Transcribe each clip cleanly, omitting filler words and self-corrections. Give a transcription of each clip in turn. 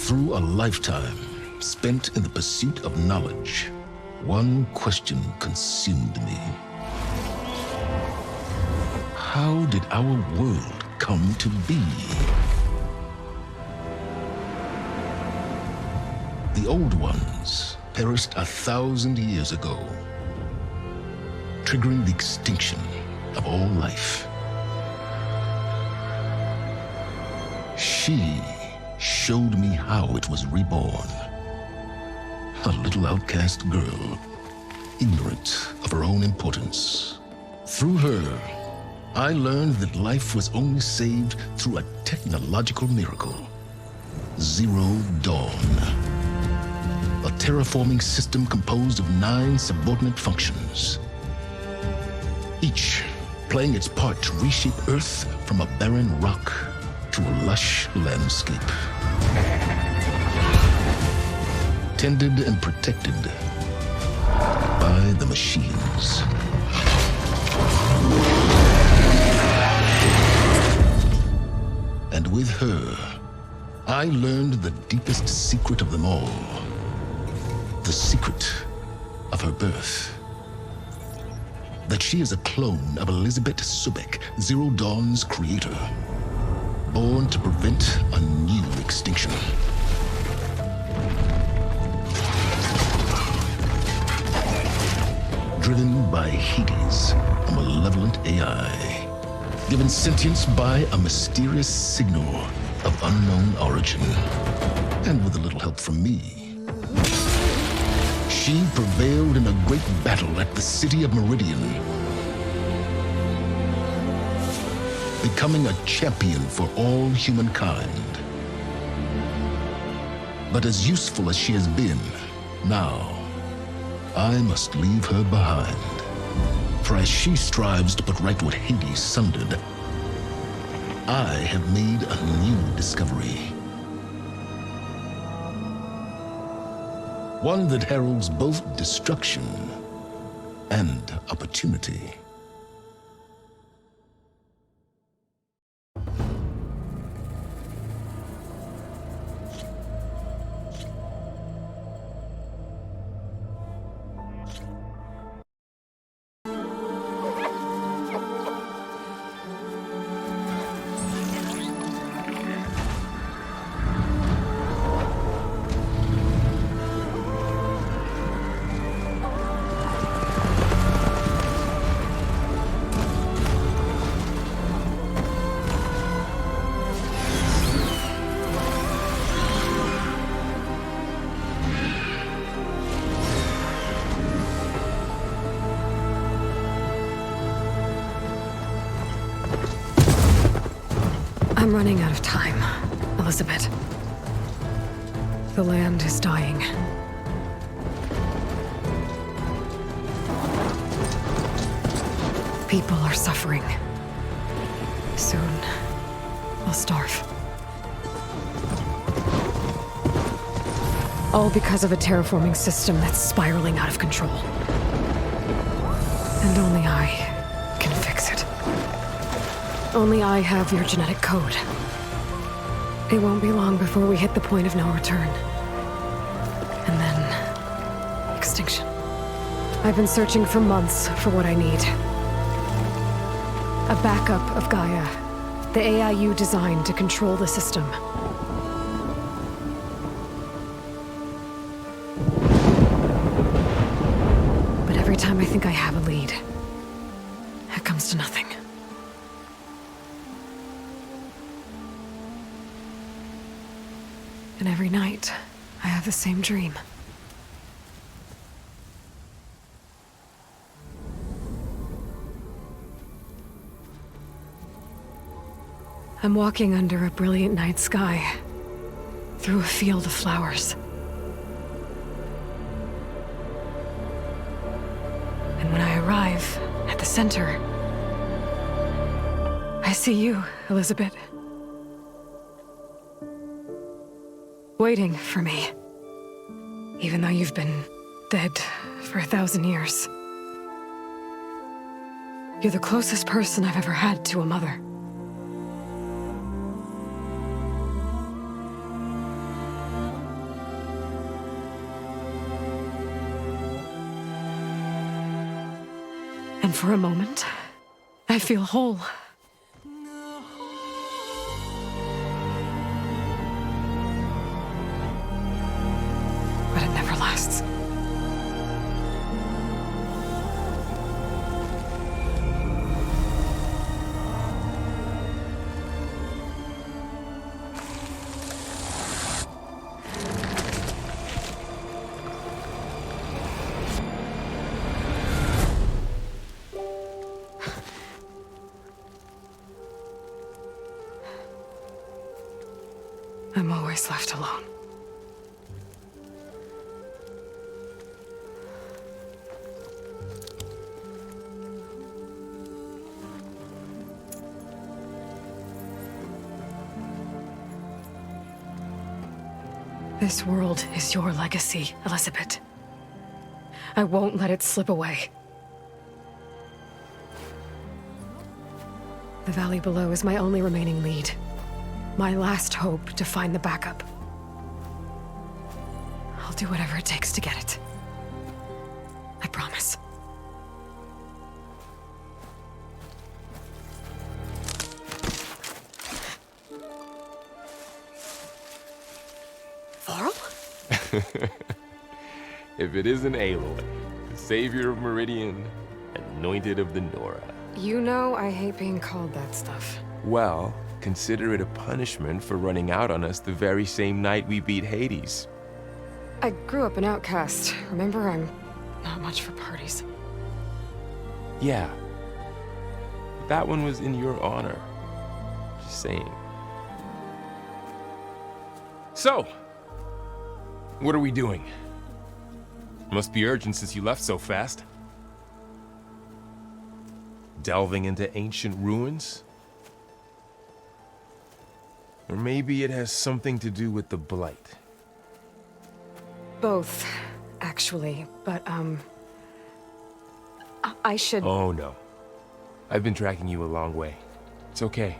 Through a lifetime spent in the pursuit of knowledge, one question consumed me. How did our world come to be? The old ones perished 1,000 years ago, triggering the extinction of all life. She showed me how it was reborn. A little outcast girl, ignorant of her own importance. Through her, I learned that life was only saved through a technological miracle. Zero Dawn. A terraforming system composed of 9 subordinate functions, each playing its part to reshape Earth from a barren rock to a lush landscape. Tended and protected by the machines. And with her, I learned the deepest secret of them all. The secret of her birth. That she is a clone of Elizabeth Subek, Zero Dawn's creator. Born to prevent a new extinction. Driven by Hades, a malevolent AI. Given sentience by a mysterious signal of unknown origin. And with a little help from me, she prevailed in a great battle at the city of Meridian, becoming a champion for all humankind. But as useful as she has been, now I must leave her behind. For as she strives to put right what Hades sundered, I have made a new discovery. One that heralds both destruction and opportunity. I'm running out of time, Elizabeth. The land is dying. People are suffering. Soon, they'll starve. All because of a terraforming system that's spiraling out of control. And only I can fix it. Only I have your genetic code. It won't be long before we hit the point of no return. And then... extinction. I've been searching for months for what I need. A backup of Gaia. The AI you designed to control the system. But every time I think I have a lead, it comes to nothing. And every night, I have the same dream. I'm walking under a brilliant night sky, through a field of flowers. And when I arrive at the center, I see you, Elizabeth. Waiting for me. Even though you've been dead for 1,000 years. You're the closest person I've ever had to a mother. And for a moment, I feel whole. But it never lasts. I'm always left alone. This world is your legacy, Elizabeth. I won't let it slip away. The valley below is my only remaining lead. My last hope to find the backup. I'll do whatever it takes to get it. I promise. Varl? If it isn't Aloy, the savior of Meridian, anointed of the Nora. You know I hate being called that stuff. Well, consider it a punishment for running out on us the very same night we beat Hades. I grew up an outcast. Remember, I'm not much for parties. Yeah. That one was in your honor. Just saying. So, what are we doing? Must be urgent since you left so fast. Delving into ancient ruins? Or maybe it has something to do with the blight. Both, actually, but, I should... Oh, no. I've been tracking you a long way. It's okay.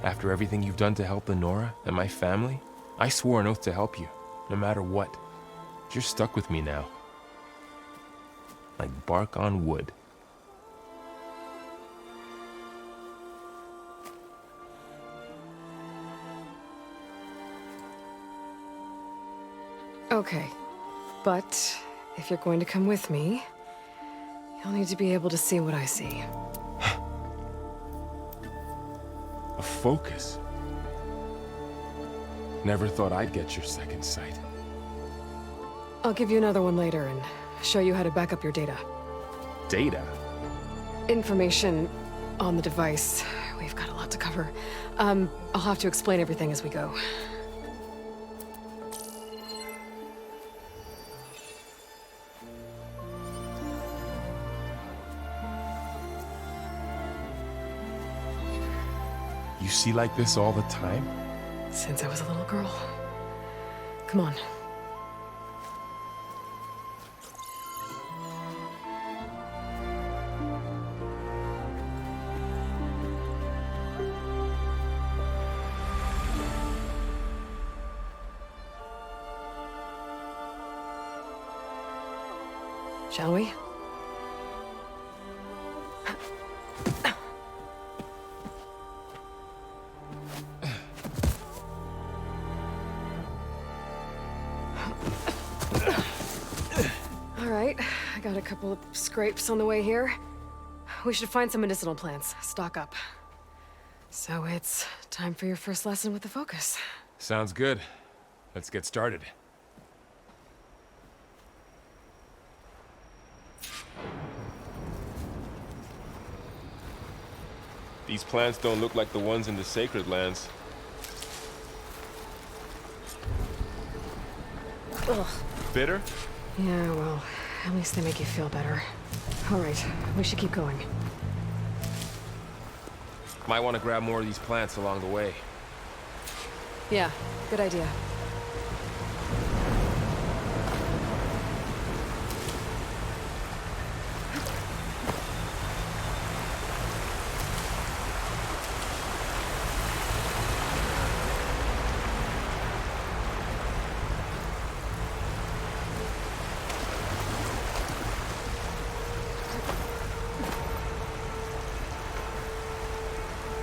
After everything you've done to help the Nora and my family, I swore an oath to help you, no matter what. You're stuck with me now. Like bark on wood. Okay, but if you're going to come with me, you'll need to be able to see what I see. A focus? Never thought I'd get your second sight. I'll give you another one later and show you how to back up your data. Data? Information on the device. We've got a lot to cover. I'll have to explain everything as we go. You see like this all the time? Since I was a little girl. Come on. Shall we? All right, I got a couple of scrapes on the way here. We should find some medicinal plants, stock up. So it's time for your first lesson with the focus. Sounds good. Let's get started. These plants don't look like the ones in the sacred lands. Ugh. Bitter? Yeah, well, at least they make you feel better. All right, we should keep going. Might want to grab more of these plants along the way. Yeah, good idea.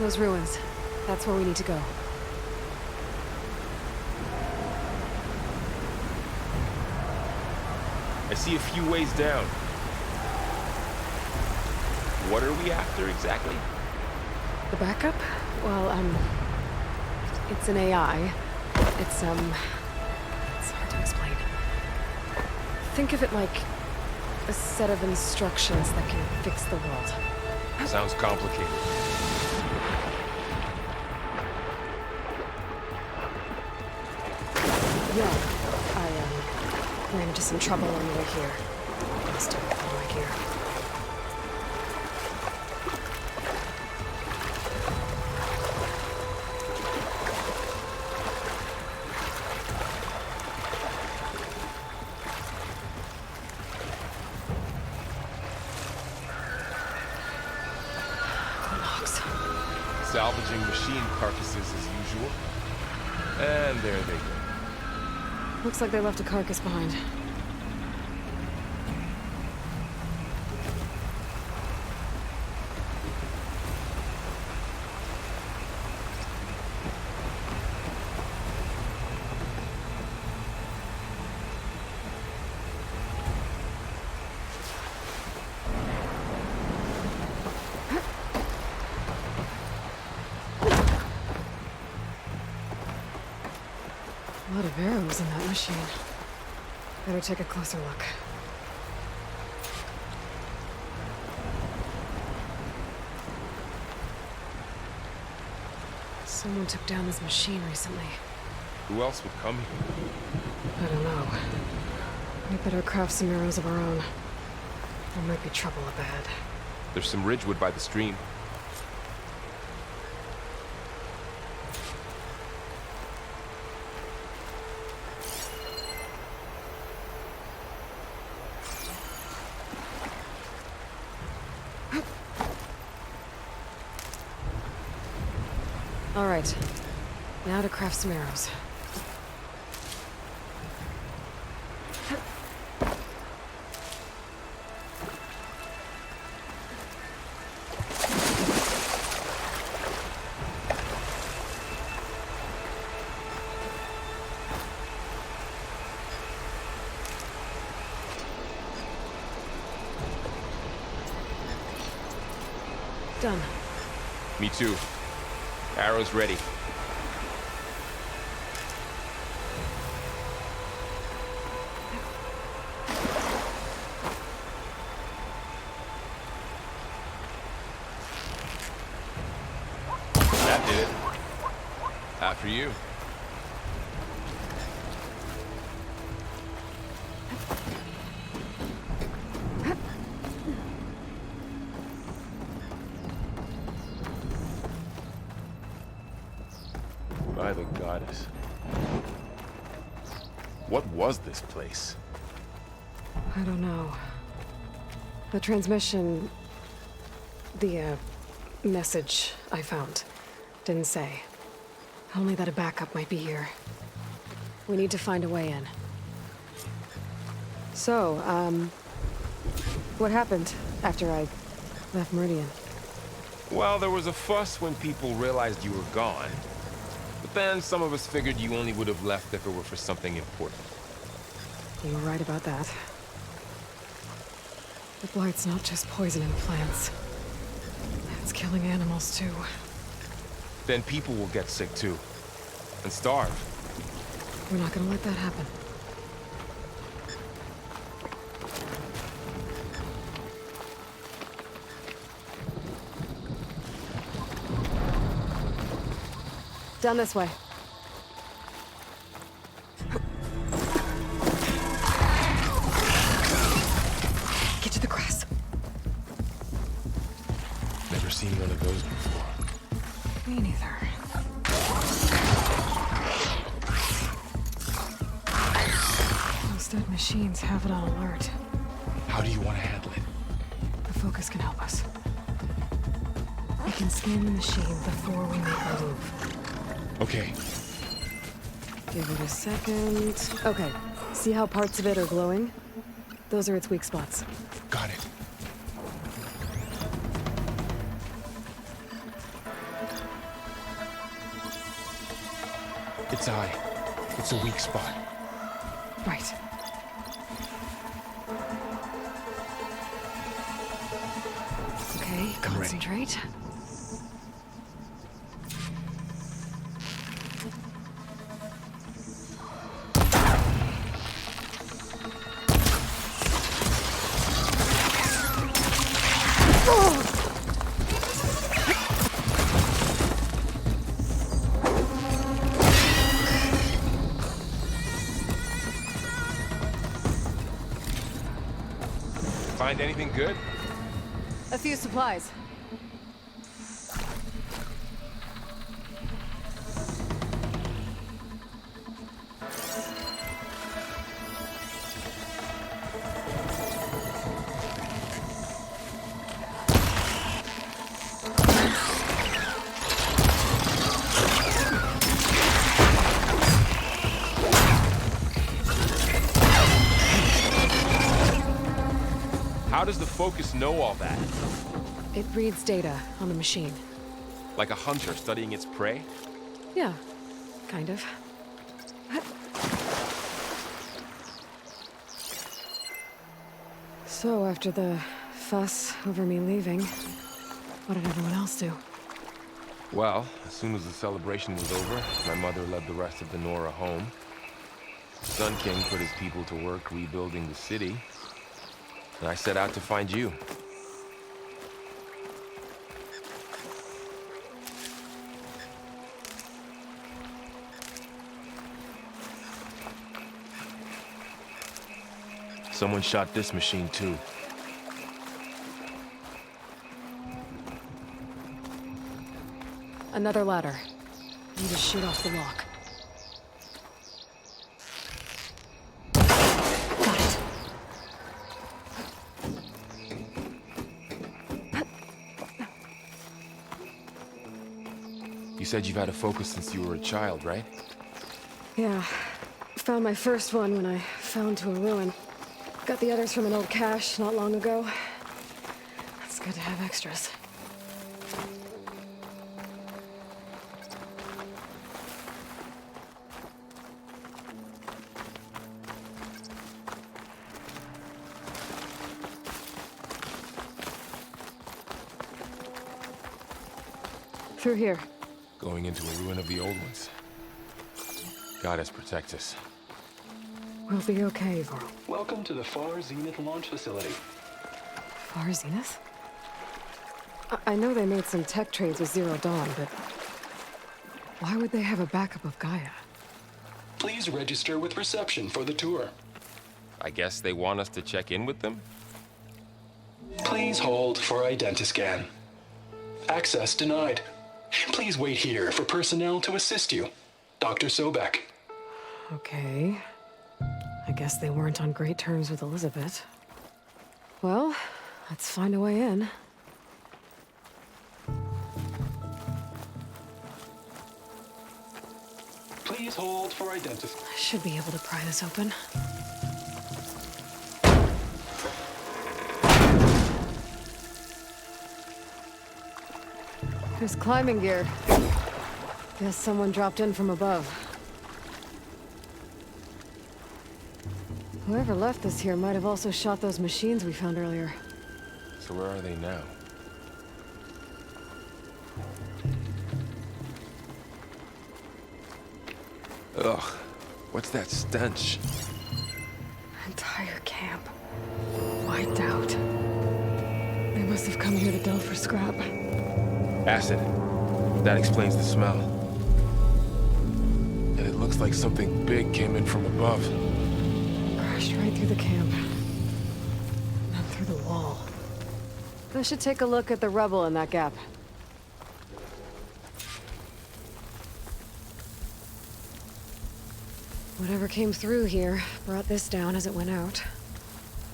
Those ruins. That's where we need to go. I see a few ways down. What are we after exactly? The backup? Well, it's an AI. It's hard to explain. Think of it like a set of instructions that can fix the world. Sounds complicated. Yeah, I ran into some trouble on the way here. Must have thrown my gear. Salvaging machine carcasses as usual. And there they go. Looks like they left a carcass behind. A lot of arrows in that machine. Better take a closer look. Someone took down this machine recently. Who else would come here? I don't know. We better craft some arrows of our own. There might be trouble ahead. There's some ridgewood by the stream. All right. Now to craft some arrows. Done. Me too. Arrows ready. That did it. After you. By the goddess. What was this place? I don't know. The transmission... The, message I found didn't say. Only that a backup might be here. We need to find a way in. So, what happened after I left Meridian? Well, there was a fuss when people realized you were gone. But then some of us figured you only would have left if it were for something important. You were right about that. The blight's not just poisoning plants. It's killing animals, too. Then people will get sick too. And starve. We're not gonna let that happen. Down this way. Get to the grass. Never seen one of those before. Me neither. Those dead machines have it on alert. How do you want to handle it? The focus can help us. We can scan the machine before we make our move. Okay. Give it a second. Okay. See how parts of it are glowing? Those are its weak spots. Got it. Its eye. It's a weak spot. Right. Okay, concentrate. Find anything good? A few supplies. How does the focus know all that? It reads data on the machine. Like a hunter studying its prey? Yeah, kind of. So, after the fuss over me leaving, what did everyone else do? Well, as soon as the celebration was over, my mother led the rest of the Nora home. Sun King put his people to work rebuilding the city, and I set out to find you. Someone shot this machine too. Another ladder. Need to shoot off the lock. Got it. You said you've had a focus since you were a child, right? Yeah. Found my first one when I fell into a ruin. Got the others from an old cache not long ago. It's good to have extras. Through here. Going into a ruin of the old ones. Goddess protect us. We'll be okay, Varl. Welcome to the Far Zenith launch facility. Far Zenith? I know they made some tech trades with Zero Dawn, but why would they have a backup of Gaia? Please register with reception for the tour. I guess they want us to check in with them? Please hold for identiscan. Access denied. Please wait here for personnel to assist you. Dr. Sobek. Okay. I guess they weren't on great terms with Elizabeth. Well, let's find a way in. Please hold for identiscan. I should be able to pry this open. There's climbing gear. Guess someone dropped in from above. Whoever left this here might have also shot those machines we found earlier. So where are they now? Ugh, what's that stench? Entire camp. Wiped out. They must have come here to delve for scrap. Acid. That explains the smell. And it looks like something big came in from above. Crashed right through the camp. Then through the wall. I should take a look at the rubble in that gap. Whatever came through here brought this down as it went out.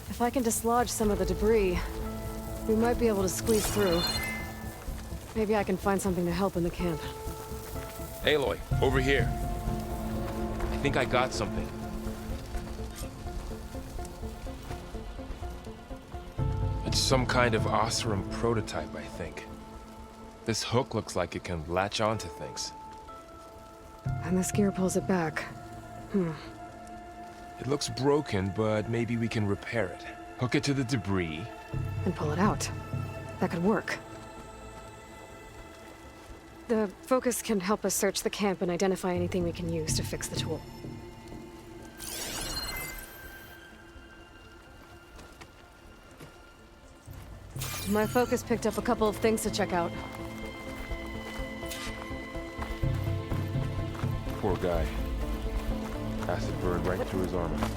If I can dislodge some of the debris, we might be able to squeeze through. Maybe I can find something to help in the camp. Aloy, over here. I think I got something. It's some kind of Osram prototype, I think. This hook looks like it can latch onto things. And this gear pulls it back. It looks broken, but maybe we can repair it. Hook it to the debris. And pull it out. That could work. The focus can help us search the camp and identify anything we can use to fix the tool. My focus picked up a couple of things to check out. Poor guy. Acid burned right through his armor.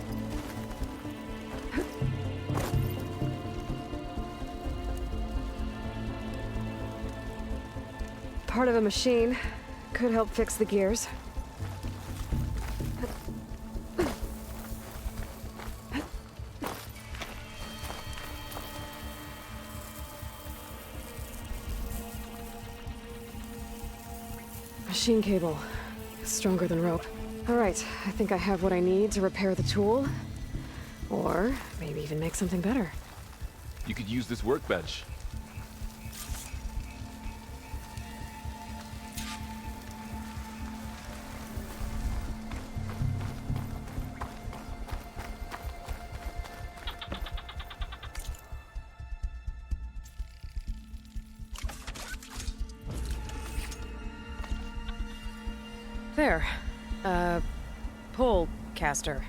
Part of a machine. Could help fix the gears. Machine cable. Stronger than rope. All right, I think I have what I need to repair the tool. Or maybe even make something better. You could use this workbench. There. Pole caster.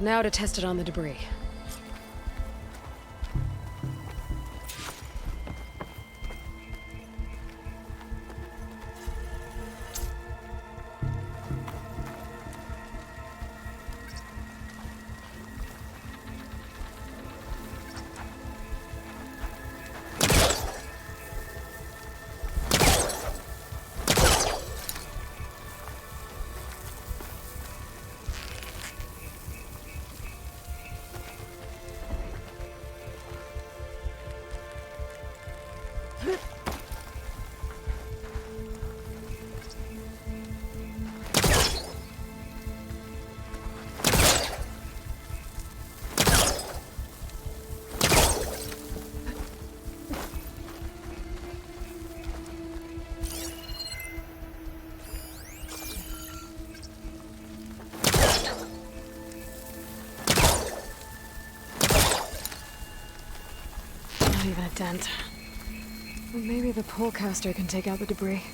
Now to test it on the debris. Not even a dent. Well, maybe the pole caster can take out the debris.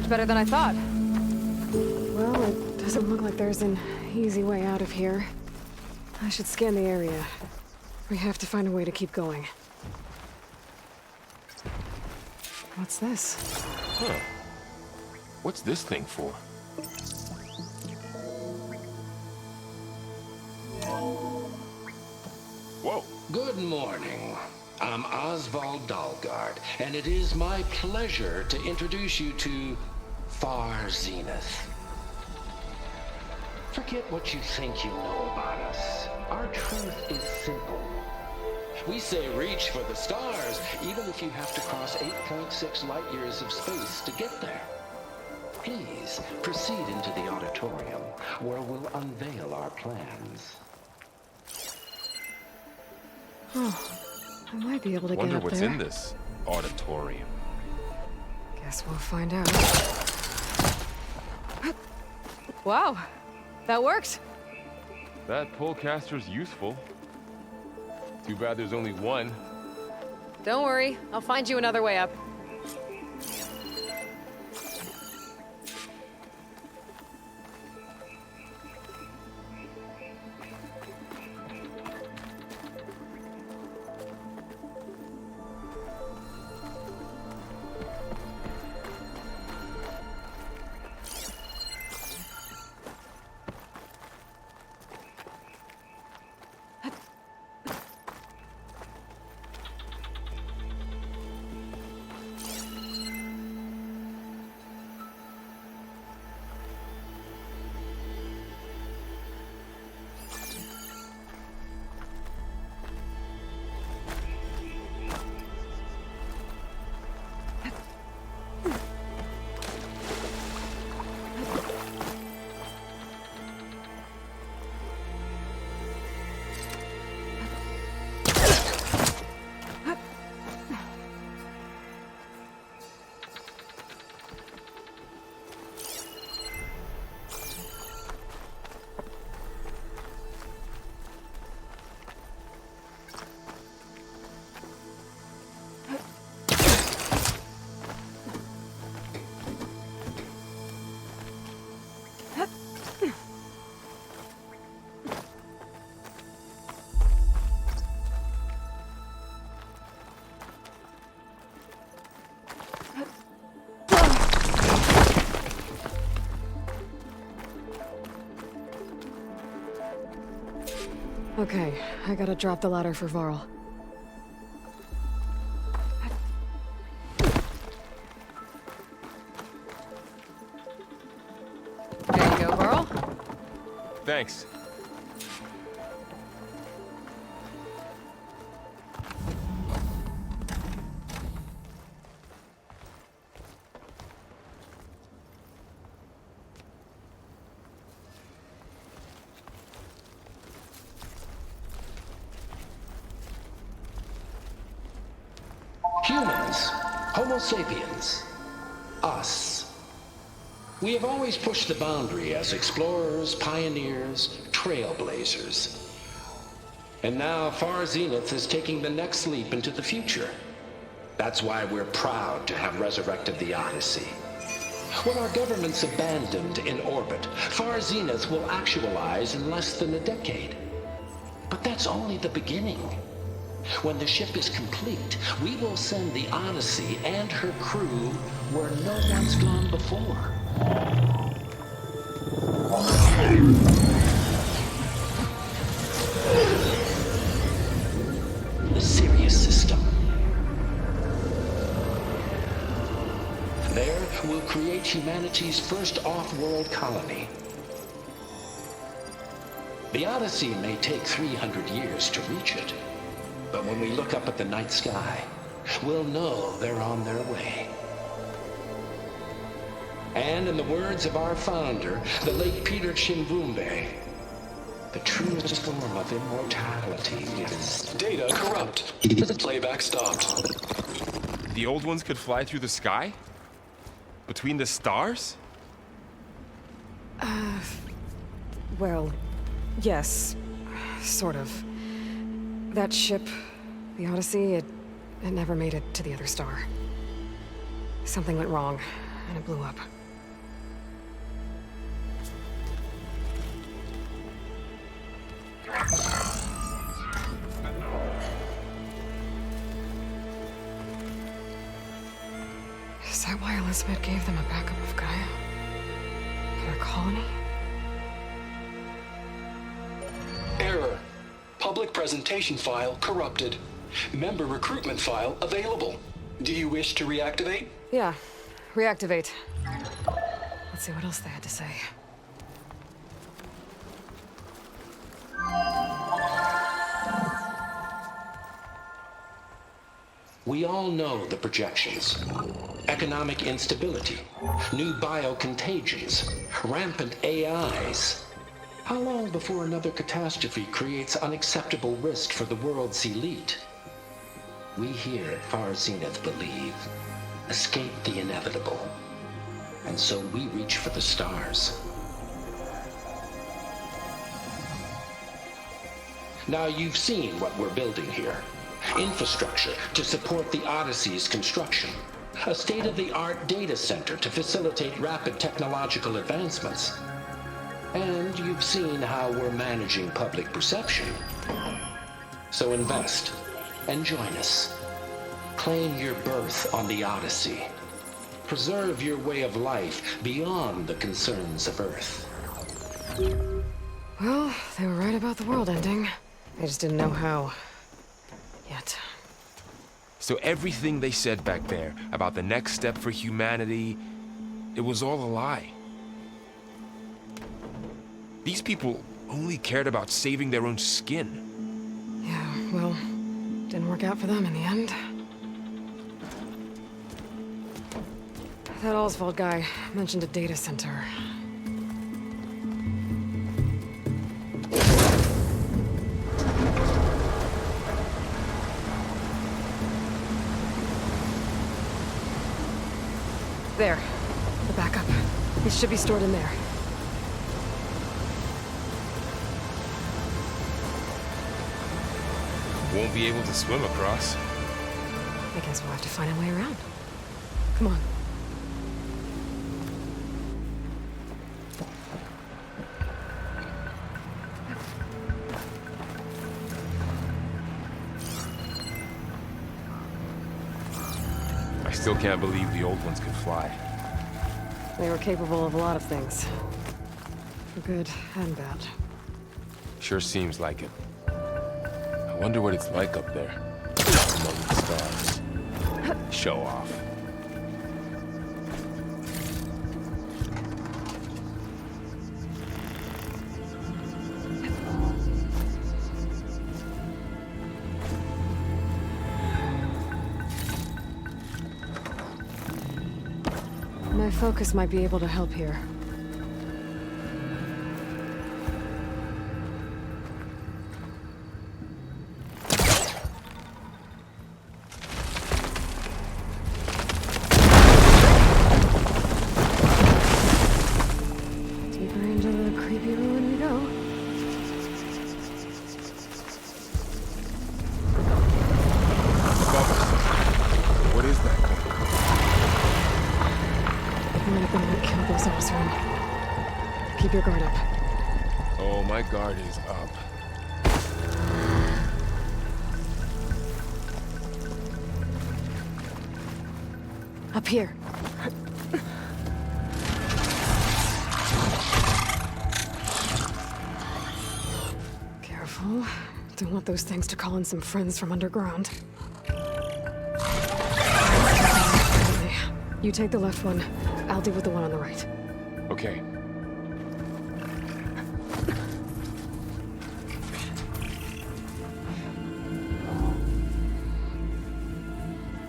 Better than I thought. Well, it doesn't look like there's an easy way out of here. I should scan the area. We have to find a way to keep going. What's this? Huh. What's this thing for? Whoa. Good morning. I'm Oswald Dalgard, and it is my pleasure to introduce you to Far Zenith. Forget what you think you know about us. Our truth is simple. We say reach for the stars, even if you have to cross 8.6 light years of space to get there. Please proceed into the auditorium, where we'll unveil our plans. Oh, I might be able to get Wonder up what's there. in this auditorium. Guess we'll find out. Wow, that worked. That polecaster's useful. Too bad there's only one. Don't worry, I'll find you another way up. Okay, I gotta drop the ladder for Varl. There you go, Varl. Thanks. Humans, Homo sapiens, us. We have always pushed the boundary as explorers, pioneers, trailblazers. And now Far Zenith is taking the next leap into the future. That's why we're proud to have resurrected the Odyssey. What our governments abandoned in orbit, Far Zenith will actualize in less than a decade. But that's only the beginning. When the ship is complete, we will send the Odyssey and her crew where no one's gone before. The Sirius system. There, we'll create humanity's first off-world colony. The Odyssey may take 300 years to reach it. But when we look up at the night sky, we'll know they're on their way. And in the words of our founder, the late Peter Chimbumbe, the truest form of immortality is... Data corrupt. Playback stopped. The old ones could fly through the sky? Between the stars? Well, yes. Sort of. That ship, the Odyssey, it never made it to the other star. Something went wrong, and it blew up. Is that why Elizabeth gave them a backup of Gaia? For their colony? Error. Public presentation file corrupted. Member recruitment file available. Do you wish to reactivate? Yeah. Reactivate. Let's see what else they had to say. We all know the projections. Economic instability, new biocontagions, rampant AIs. How long before another catastrophe creates unacceptable risk for the world's elite? We here at Far Zenith believe, escape the inevitable. And so we reach for the stars. Now you've seen what we're building here. Infrastructure to support the Odyssey's construction. A state-of-the-art data center to facilitate rapid technological advancements. And you've seen how we're managing public perception. So invest and join us. Claim your berth on the Odyssey. Preserve your way of life beyond the concerns of Earth. Well, they were right about the world ending. I just didn't know how. Yet. So everything they said back there about the next step for humanity, it was all a lie. These people only cared about saving their own skin. Yeah, well, didn't work out for them in the end. That Oswald guy mentioned a data center. There. The backup. It should be stored in there. Won't be able to swim across. I guess we'll have to find a way around. Come on. I still can't believe the old ones could fly. They were capable of a lot of things. For good and bad. Sure seems like it. Wonder what it's like up there, among the stars. Show off. My focus might be able to help here. Deeper into the creepy ruin we go. Above us. What is that thing? It might have been what killed those Osram. Keep your guard up. Oh, my guard is up. Up here. Careful. Don't want those things to call in some friends from underground. You take the left one. I'll deal with the one on the right. Okay.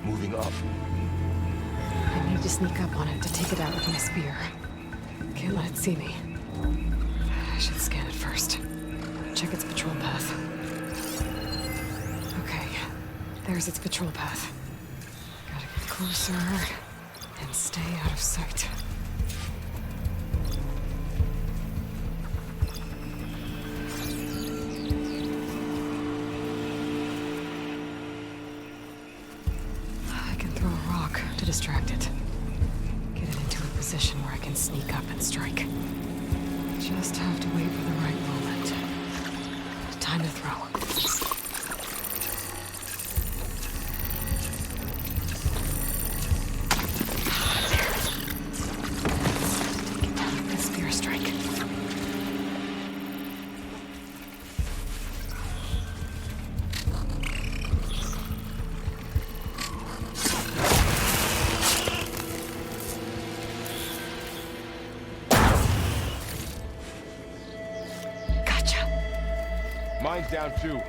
Moving up. I need to sneak up on it to take it out with my spear. Can't let it see me. I should scan it first. Check its patrol path. Okay, there's its patrol path. Gotta get closer and stay out of sight. I can throw a rock to distract it. Get it into a position where I can sneak up and strike. Just have to wait for the right moment. Time to throw. Get down with the spear strike. Gotcha. Mine's down too.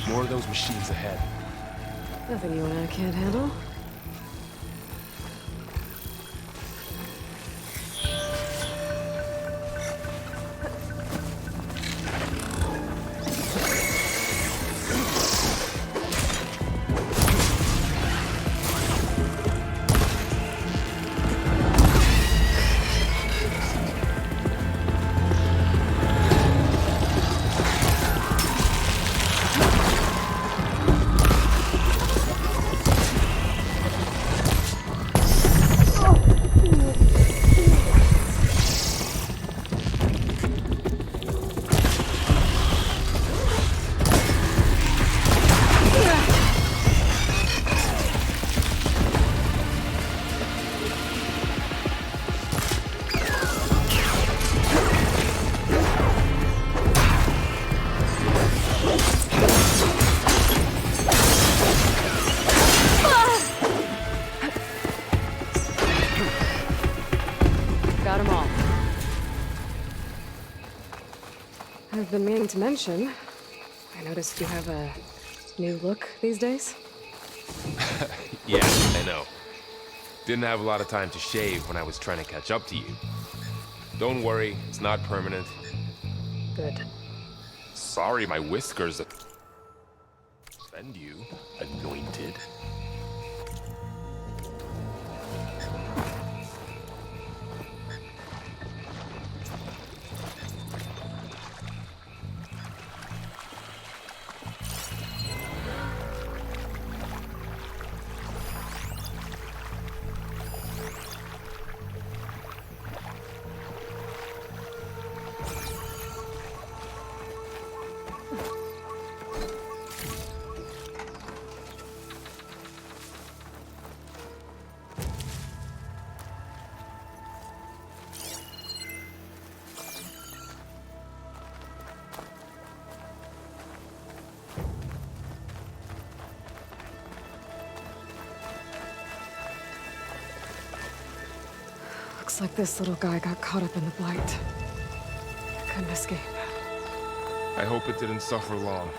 More of those machines ahead. Nothing you and I can't handle. Got them all. I've been meaning to mention, I noticed you have a new look these days. Yeah, I know. Didn't have a lot of time to shave when I was trying to catch up to you. Don't worry, it's not permanent. Good. Sorry, my whiskers... offend you, anointed. Looks like this little guy got caught up in the blight. Couldn't escape. I hope it didn't suffer long.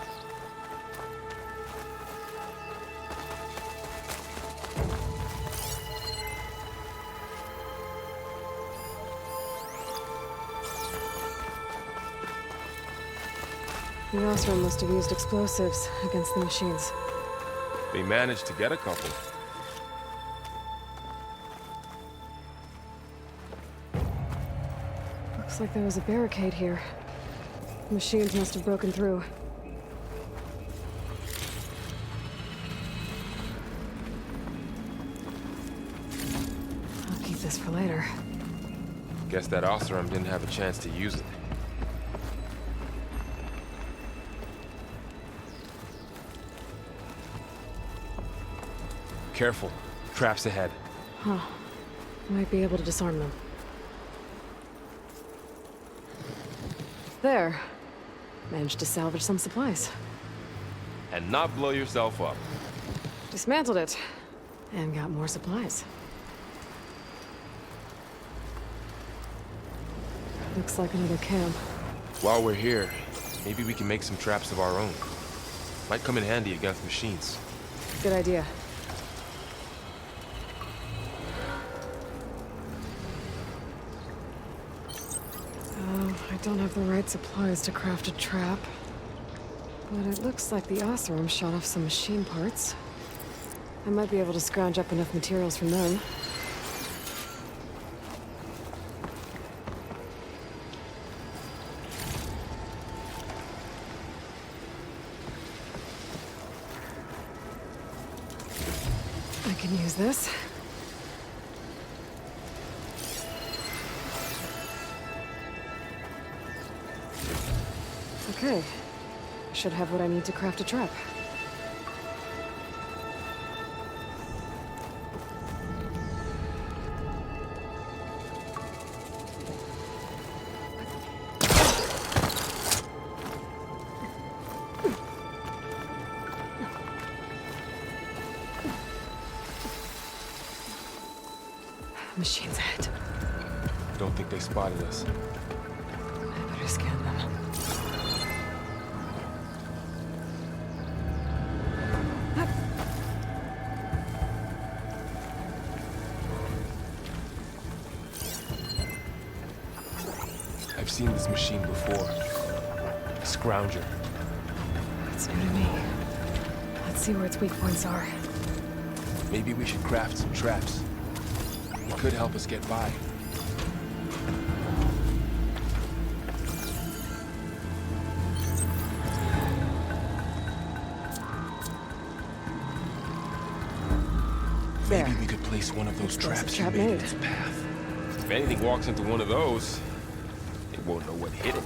The Osram must have used explosives against the machines. They managed to get a couple. Looks like there was a barricade here. The machines must have broken through. I'll keep this for later. Guess that Osram didn't have a chance to use it. Careful. Traps ahead. Huh. Might be able to disarm them. There. Managed to salvage some supplies. And not blow yourself up. Dismantled it. And got more supplies. Looks like another camp. While we're here, maybe we can make some traps of our own. Might come in handy against machines. Good idea. I don't have the right supplies to craft a trap. But it looks like the Osram shot off some machine parts. I might be able to scrounge up enough materials from them. I can use this. Okay. Should have what I need to craft a trap. Machines ahead. Don't think they spotted us. I better scan them. I've seen this machine before. A scrounger. It's new to me. Let's see where its weak points are. Maybe we should craft some traps. It could help us get by. There. Maybe we could place one of those Explosive traps trap you made in made. its path. If anything walks into one of those, it won't know what hit it.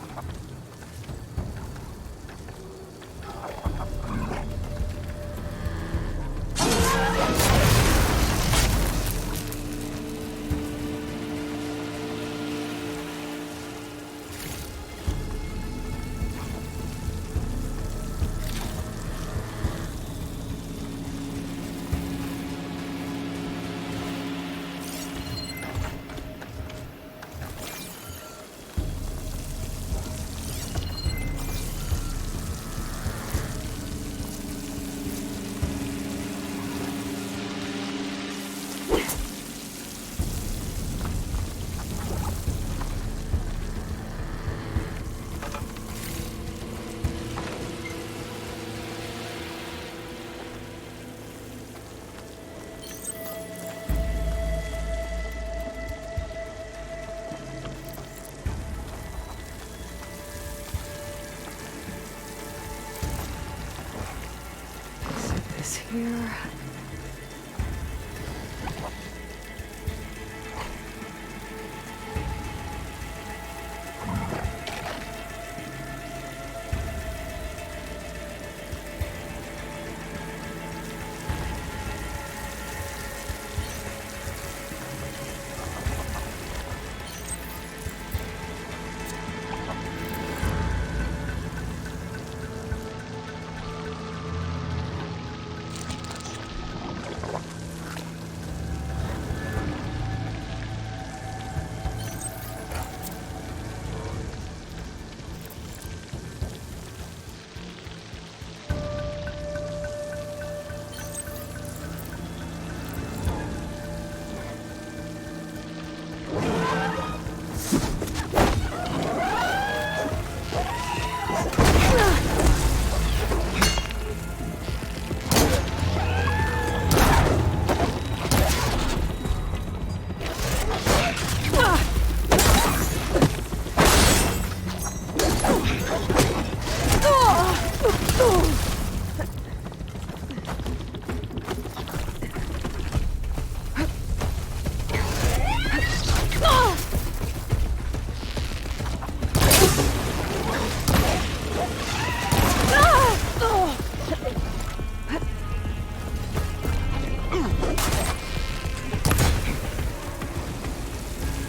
this here.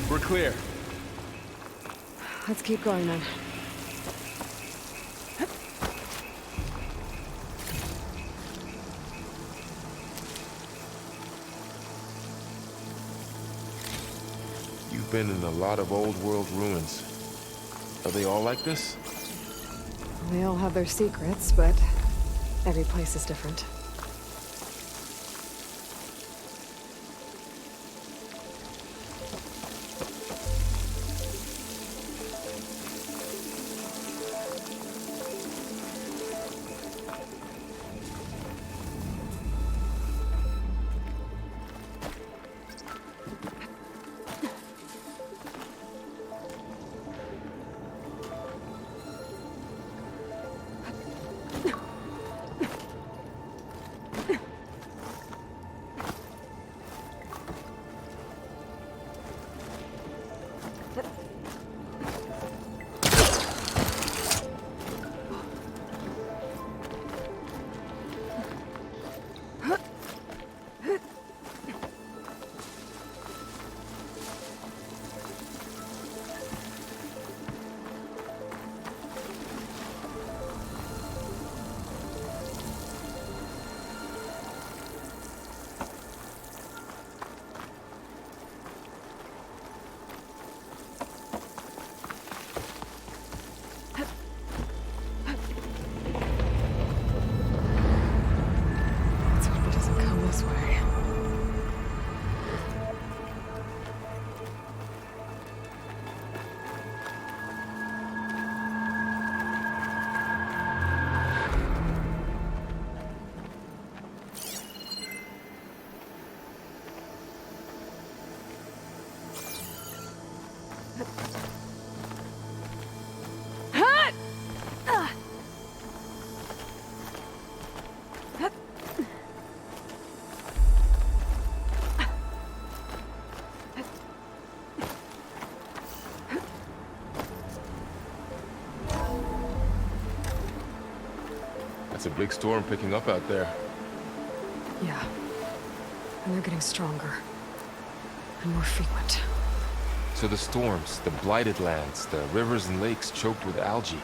We're clear. Let's keep going then. You've been in a lot of old world ruins. Are they all like this? They all have their secrets, but every place is different. It's a big storm picking up out there. Yeah. And they're getting stronger. And more frequent. So the storms, the blighted lands, the rivers and lakes choked with algae.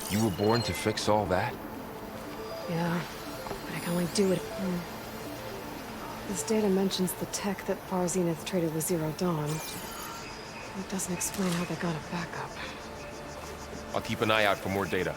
You were born to fix all that? Yeah, but I can only do it. This data mentions the tech that Far Zenith traded with Zero Dawn. It doesn't explain how they got it back up. I'll keep an eye out for more data.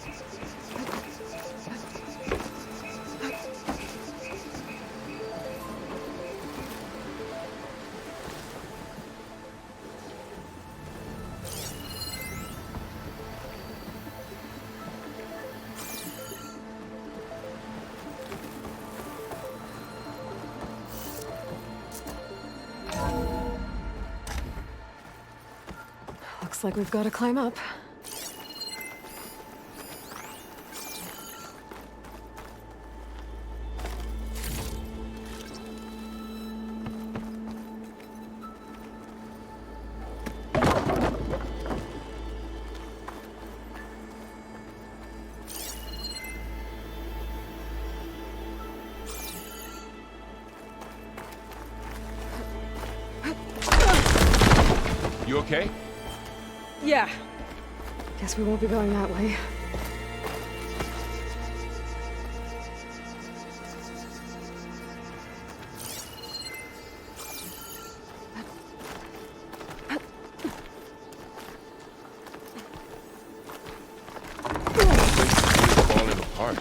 Looks like we've got to climb up. You okay? Yeah. Guess we won't be going that way. Falling apart.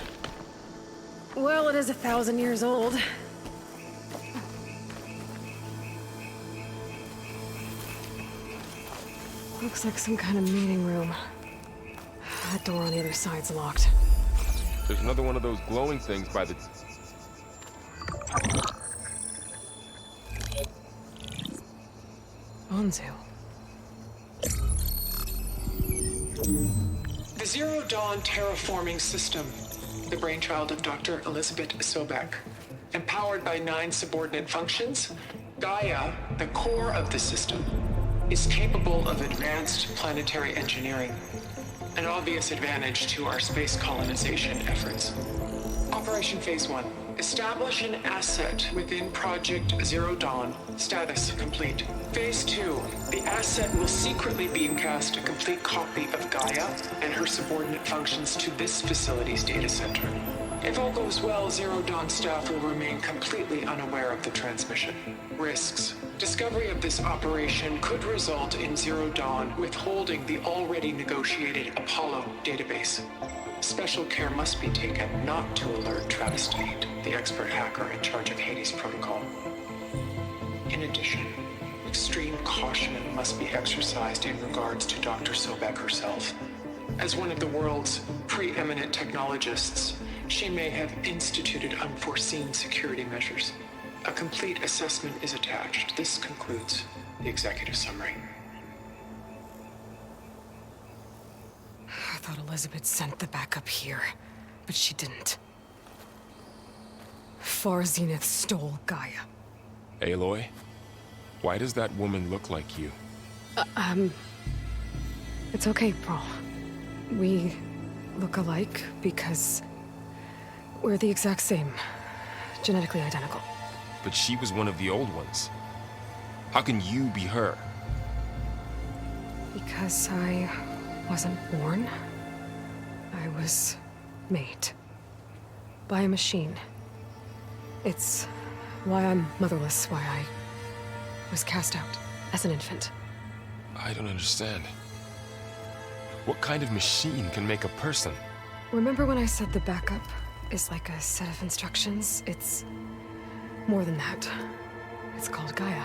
Well, it is 1,000 years old. Looks like some kind of meeting room. That door on the other side's locked. There's another one of those glowing things by the... Onzu. The Zero Dawn terraforming system, the brainchild of Dr. Elizabeth Sobek. Empowered by 9 subordinate functions, Gaia, the core of the system, is capable of advanced planetary engineering, an obvious advantage to our space colonization efforts. Operation Phase 1. Establish an asset within Project Zero Dawn. Status complete. Phase 2. The asset will secretly beamcast a complete copy of Gaia and her subordinate functions to this facility's data center. If all goes well, Zero Dawn staff will remain completely unaware of the transmission. Risks. Discovery of this operation could result in Zero Dawn withholding the already negotiated Apollo database. Special care must be taken not to alert Travis Tate, the expert hacker in charge of Hades Protocol. In addition, extreme caution must be exercised in regards to Dr. Sobek herself. As one of the world's preeminent technologists, she may have instituted unforeseen security measures. A complete assessment is attached. This concludes the executive summary. I thought Elizabeth sent the backup here, but she didn't. Far Zenith stole Gaia. Aloy? Why does that woman look like you? It's okay, Prowl. We look alike because we're the exact same. Genetically identical. But she was one of the old ones. How can you be her? Because I wasn't born. I was made. By a machine. It's why I'm motherless, why I was cast out as an infant. I don't understand. What kind of machine can make a person? Remember when I said the backup is like a set of instructions? It's more than that. It's called Gaia.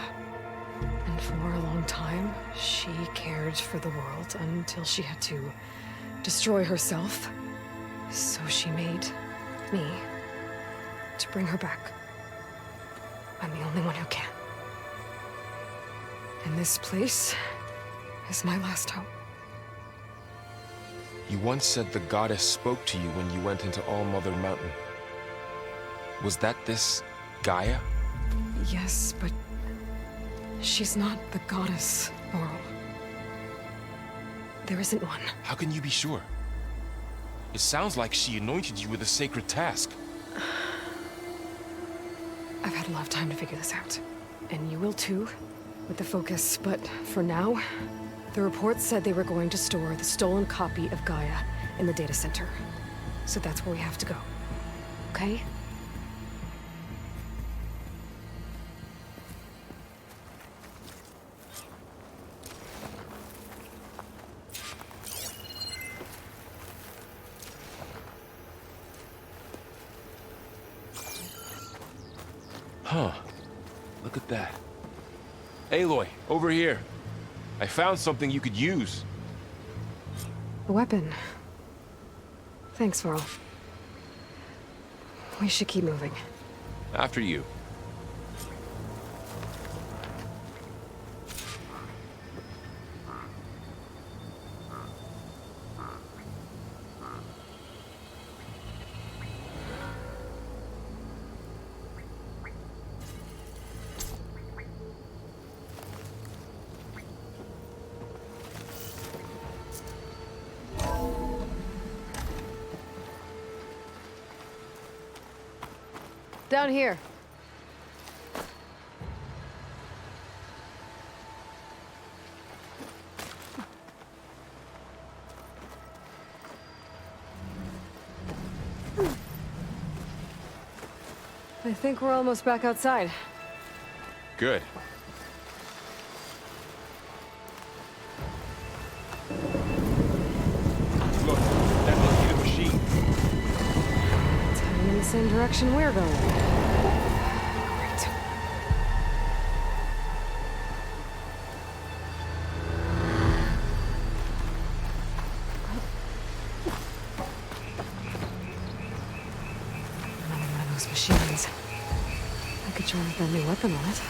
And for a long time, she cared for the world until she had to destroy herself. So she made me to bring her back. I'm the only one who can. And this place is my last hope. You once said the goddess spoke to you when you went into All-Mother Mountain. Was that this Gaia? Yes, but she's not the goddess, Laurel. There isn't one. How can you be sure? It sounds like she anointed you with a sacred task. I've had a lot of time to figure this out. And you will too, with the focus. But for now, the report said they were going to store the stolen copy of Gaia in the data center. So that's where we have to go. Okay? Huh. Look at that. Aloy, over here. I found something you could use. A weapon. Thanks, Varl. We should keep moving. After you. Down here. I think we're almost back outside. Good. Look, that must be the machine. It's heading in the same direction we're going. Great. Another one of those machines. I could try with that new weapon on it.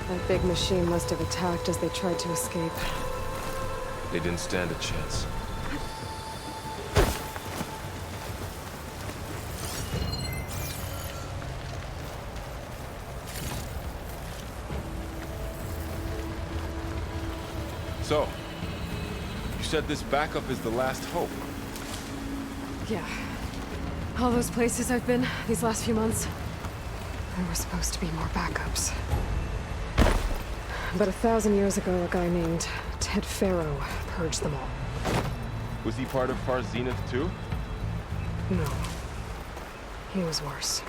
That big machine must have attacked as they tried to escape. They didn't stand a chance. So, you said this backup is the last hope. Yeah. All those places I've been these last few months, there were supposed to be more backups. But 1,000 years ago, a guy named Ted Faro purged them all. Was he part of Far Zenith too? No. He was worse.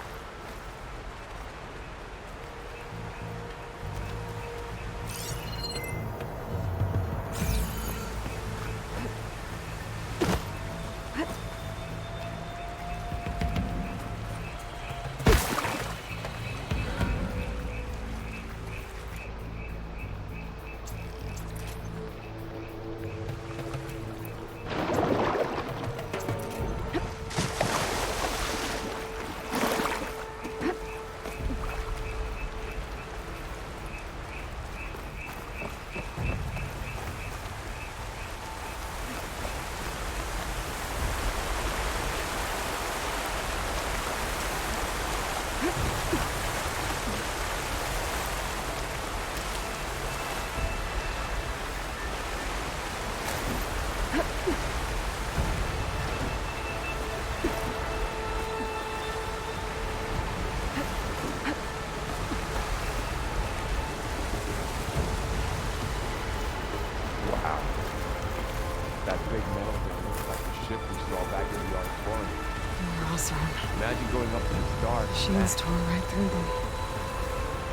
Imagine going up to the stars. Machines tore right through them.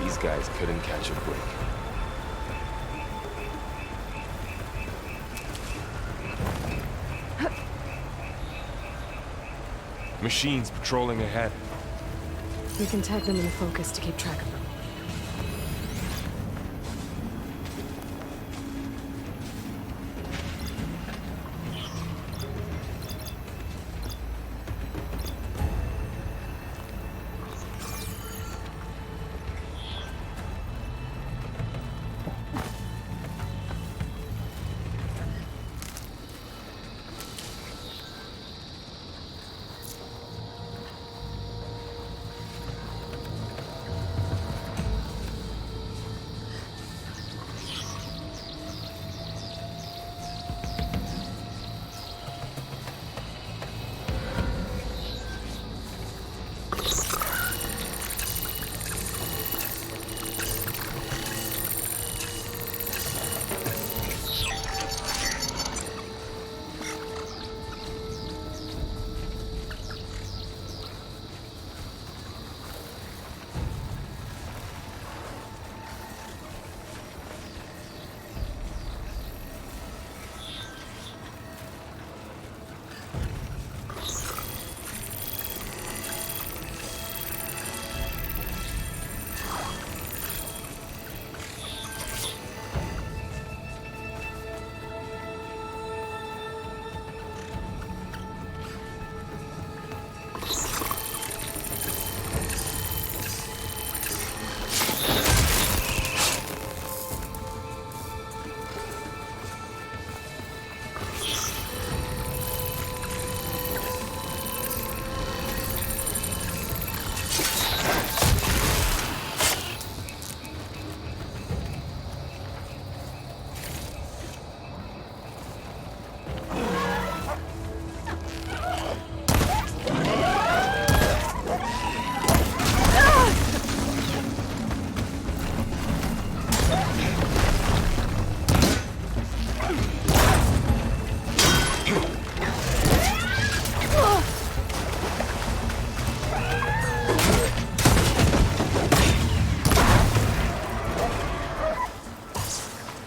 These guys couldn't catch a break. Machines patrolling ahead. We can tag them in focus to keep track of them.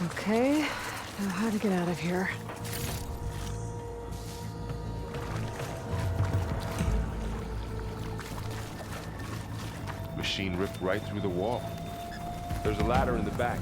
Okay, now how to get out of here. Machine ripped right through the wall. There's a ladder in the back.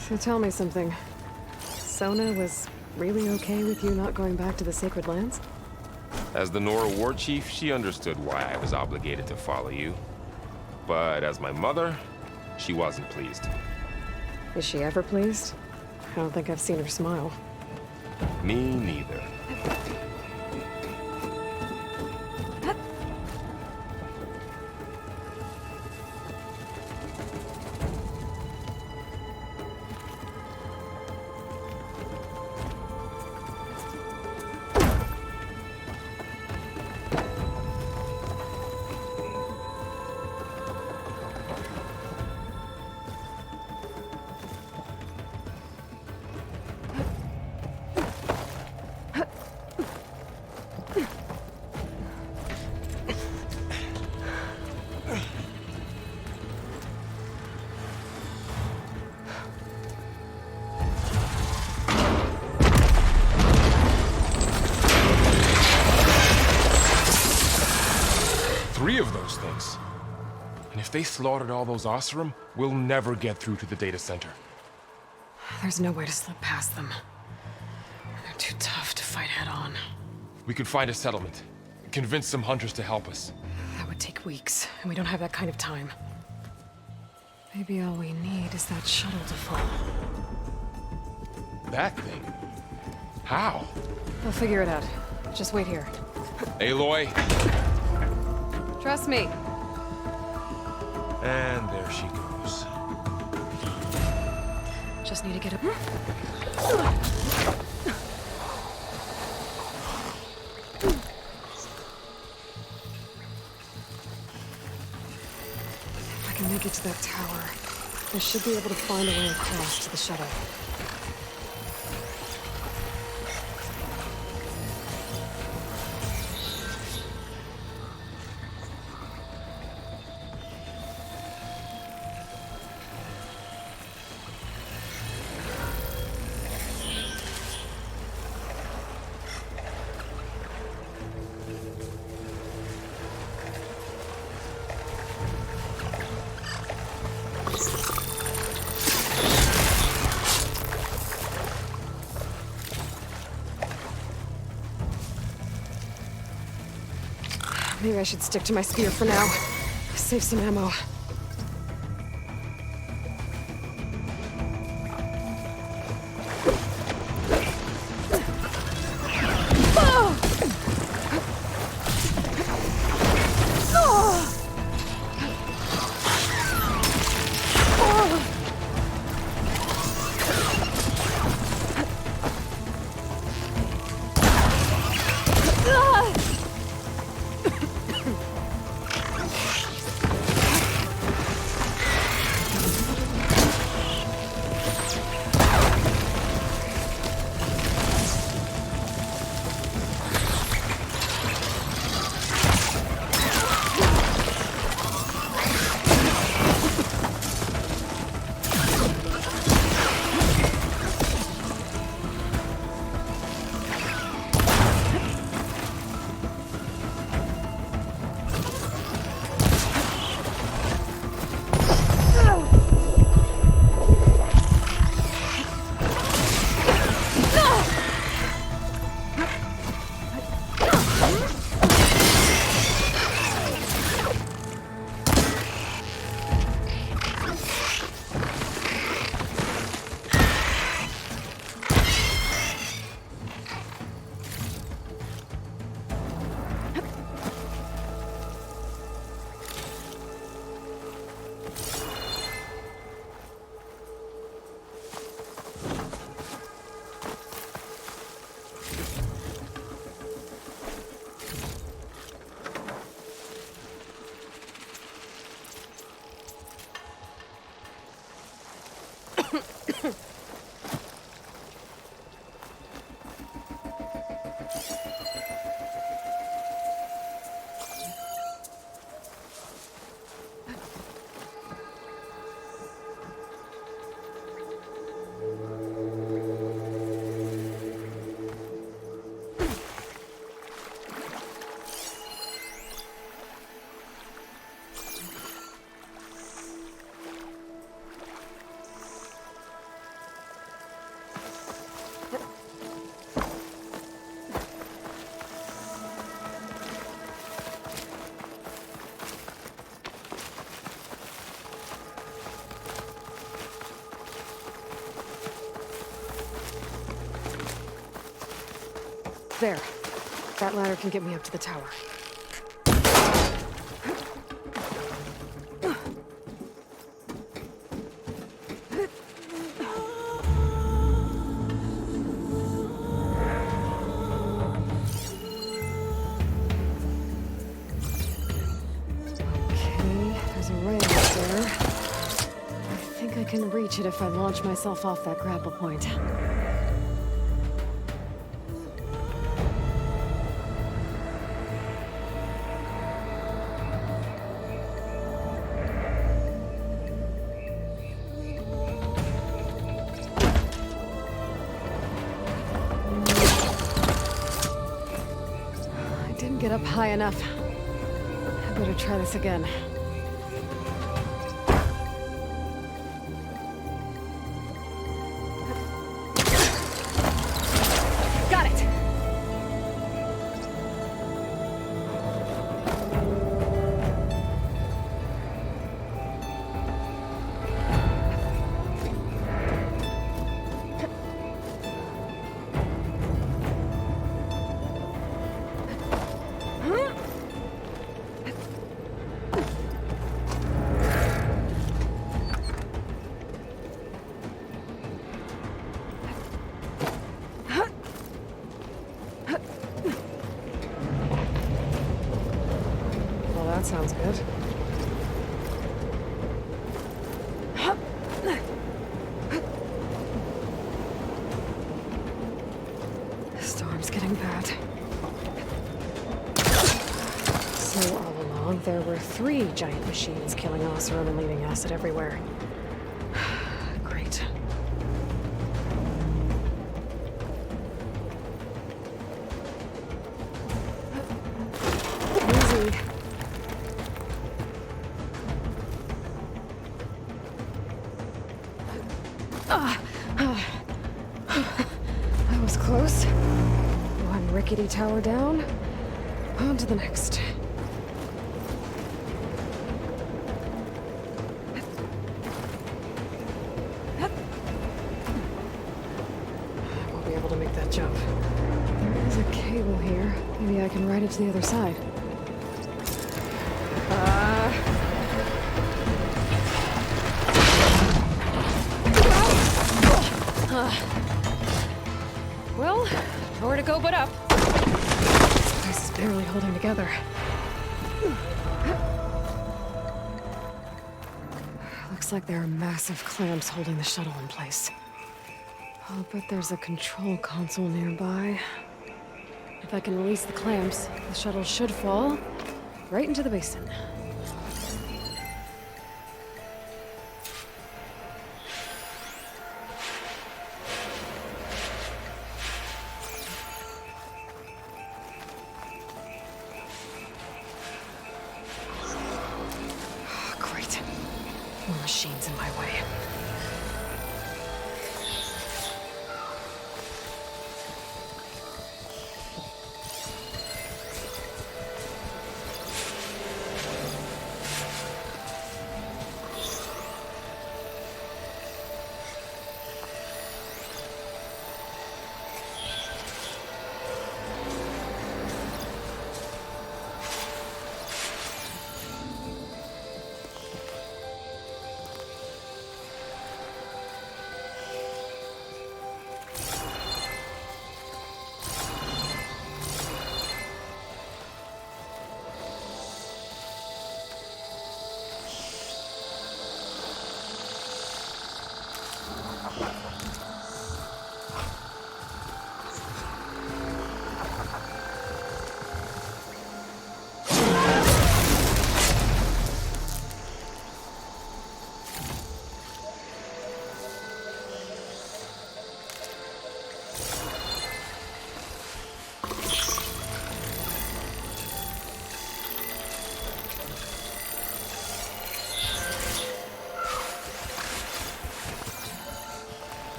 So tell me something. Sona was really okay with you not going back to the Sacred Lands? As the Nora war chief, she understood why I was obligated to follow you. But as my mother, she wasn't pleased. Is she ever pleased? I don't think I've seen her smile. Me neither. Three of those things. And if they slaughtered all those Oseram, we'll never get through to the data center. There's no way to slip past them. They're too tough to fight head-on. We could find a settlement. Convince some hunters to help us. That would take weeks, and we don't have that kind of time. Maybe all we need is that shuttle to fall. That thing? How? We'll figure it out. Just wait here. Aloy. Trust me. And there she goes. Just need to get up. If I can make it to that tower, I should be able to find a way across to the shuttle. Maybe I should stick to my spear for now. Save some ammo. There. That ladder can get me up to the tower. Okay, there's a rail up there. I think I can reach it if I launch myself off that grapple point. Get up high enough. I better try this again. Got it! That sounds good. The storm's getting bad. So all along, there were 3 giant machines killing Oseram and leaving acid everywhere. Great. Easy. That was close. One rickety tower down. On to the next. I won't be able to make that jump. There is a cable here. Maybe I can ride it to the other side. Well, nowhere to go but up. This place is barely holding together. Looks like there are massive clamps holding the shuttle in place. I'll bet there's a control console nearby. If I can release the clamps, the shuttle should fall right into the basin. More machines in my way.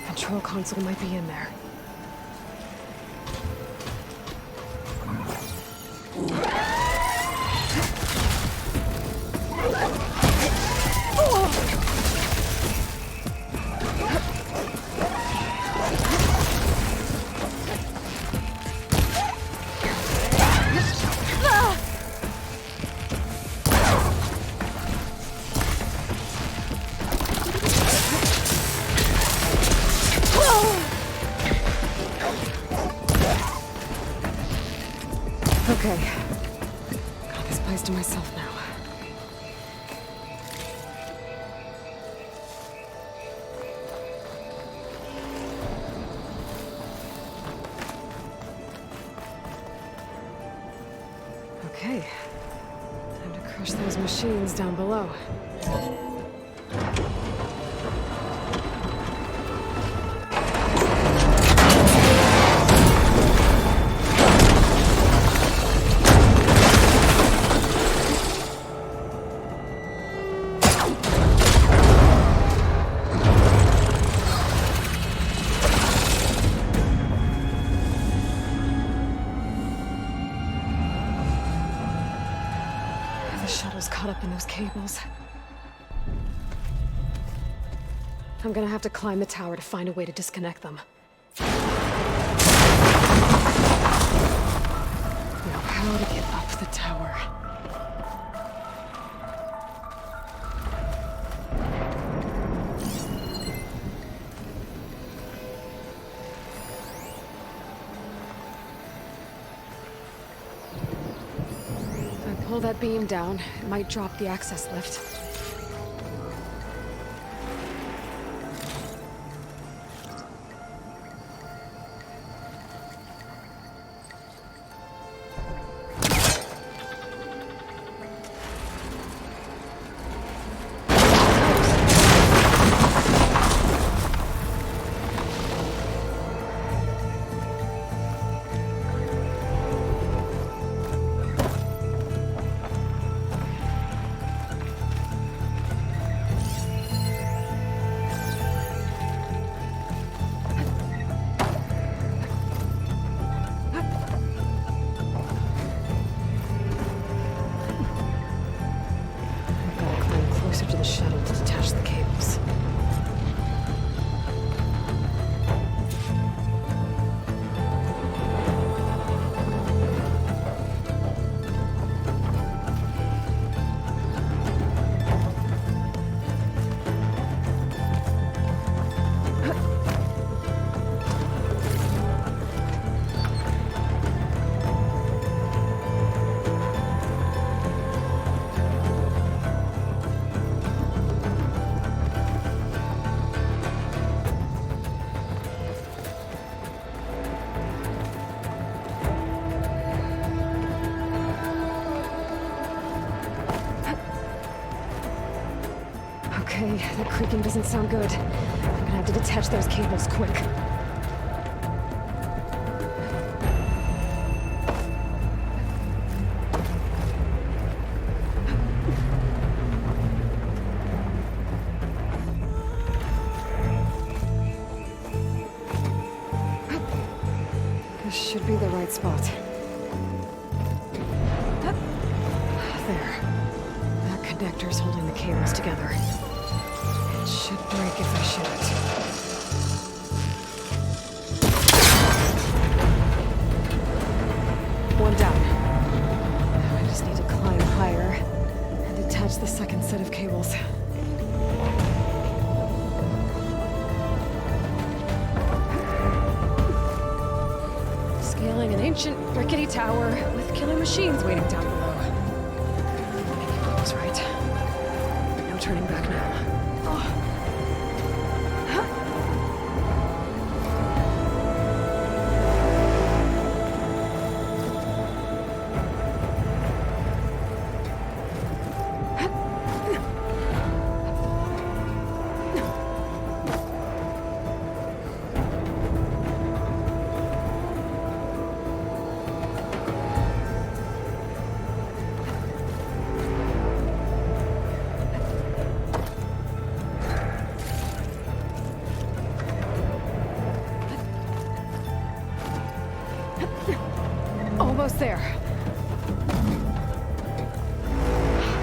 Control console might be in there. Okay. Got this place to myself now. Okay. Time to crush those machines down below. Caught up in those cables. I'm gonna have to climb the tower to find a way to disconnect them. Now, how to get up the tower? Pull that beam down, it might drop the access lift. To the shuttle to detach the cables. Okay, that creaking doesn't sound good. I'm gonna have to detach those cables quick. This should be the right spot. There. That connector's holding the cables together. It should break if I shoot it. ancient, rickety tower with killer machines waiting down below. That's right. No turning back now. Almost there.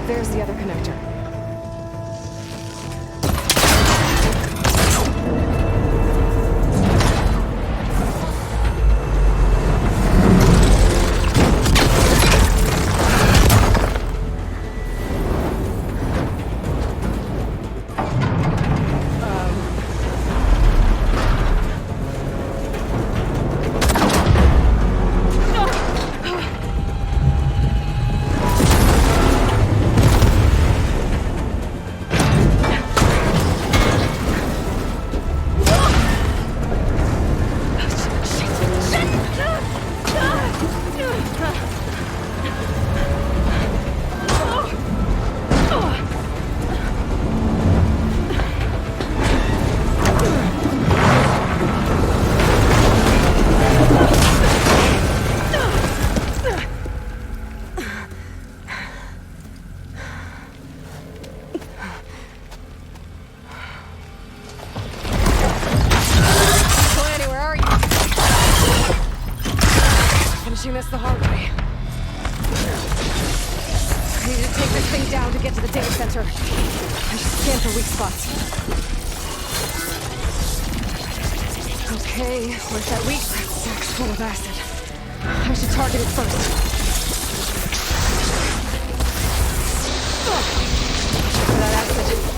There's the other connector. Finishing this the hard way. I need to take this thing down to get to the data center. I should scan for weak spots. Okay, where's that weak sack's full of acid? I should target it first. For that acid.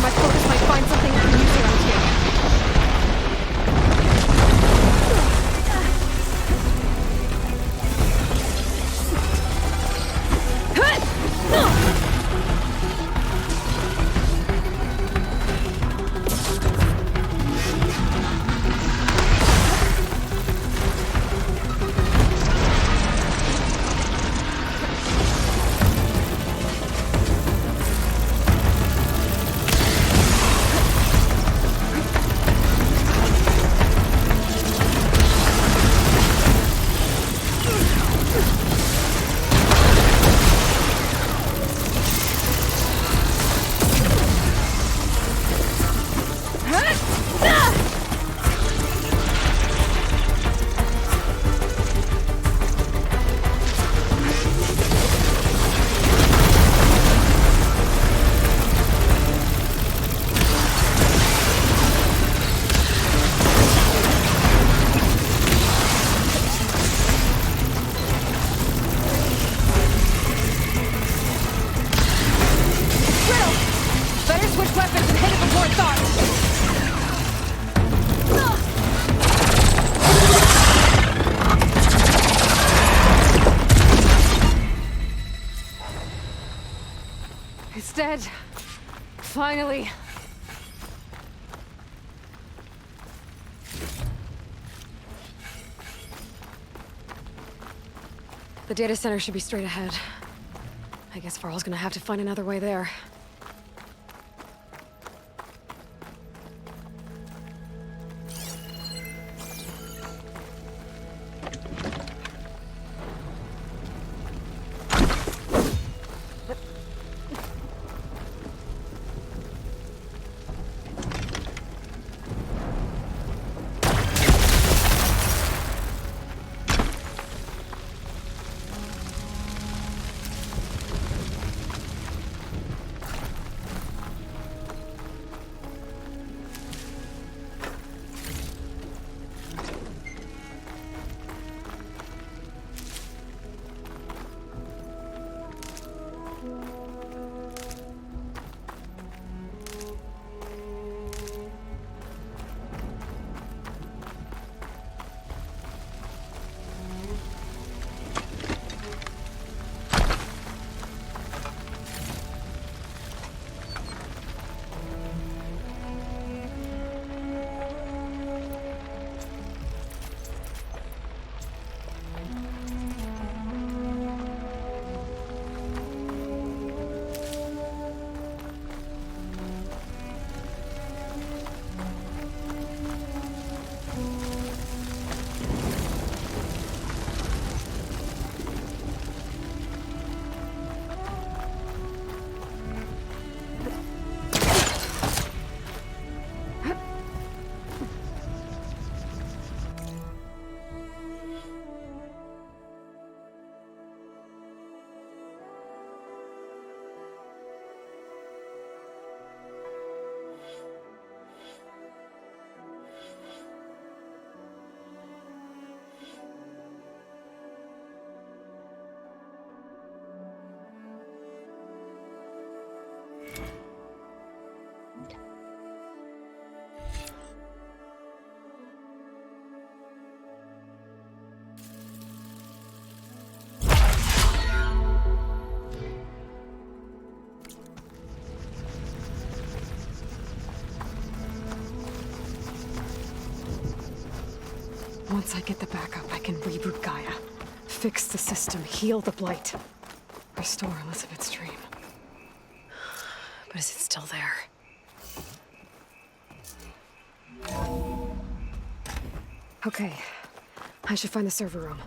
my focus might find something I can use around here. It's dead. Finally. The data center should be straight ahead. I guess Varl's gonna have to find another way there. Once I get the backup, I can reboot Gaia. Fix the system, heal the blight. Restore Elizabeth's dream. But is it still there? Okay. I should find the server room.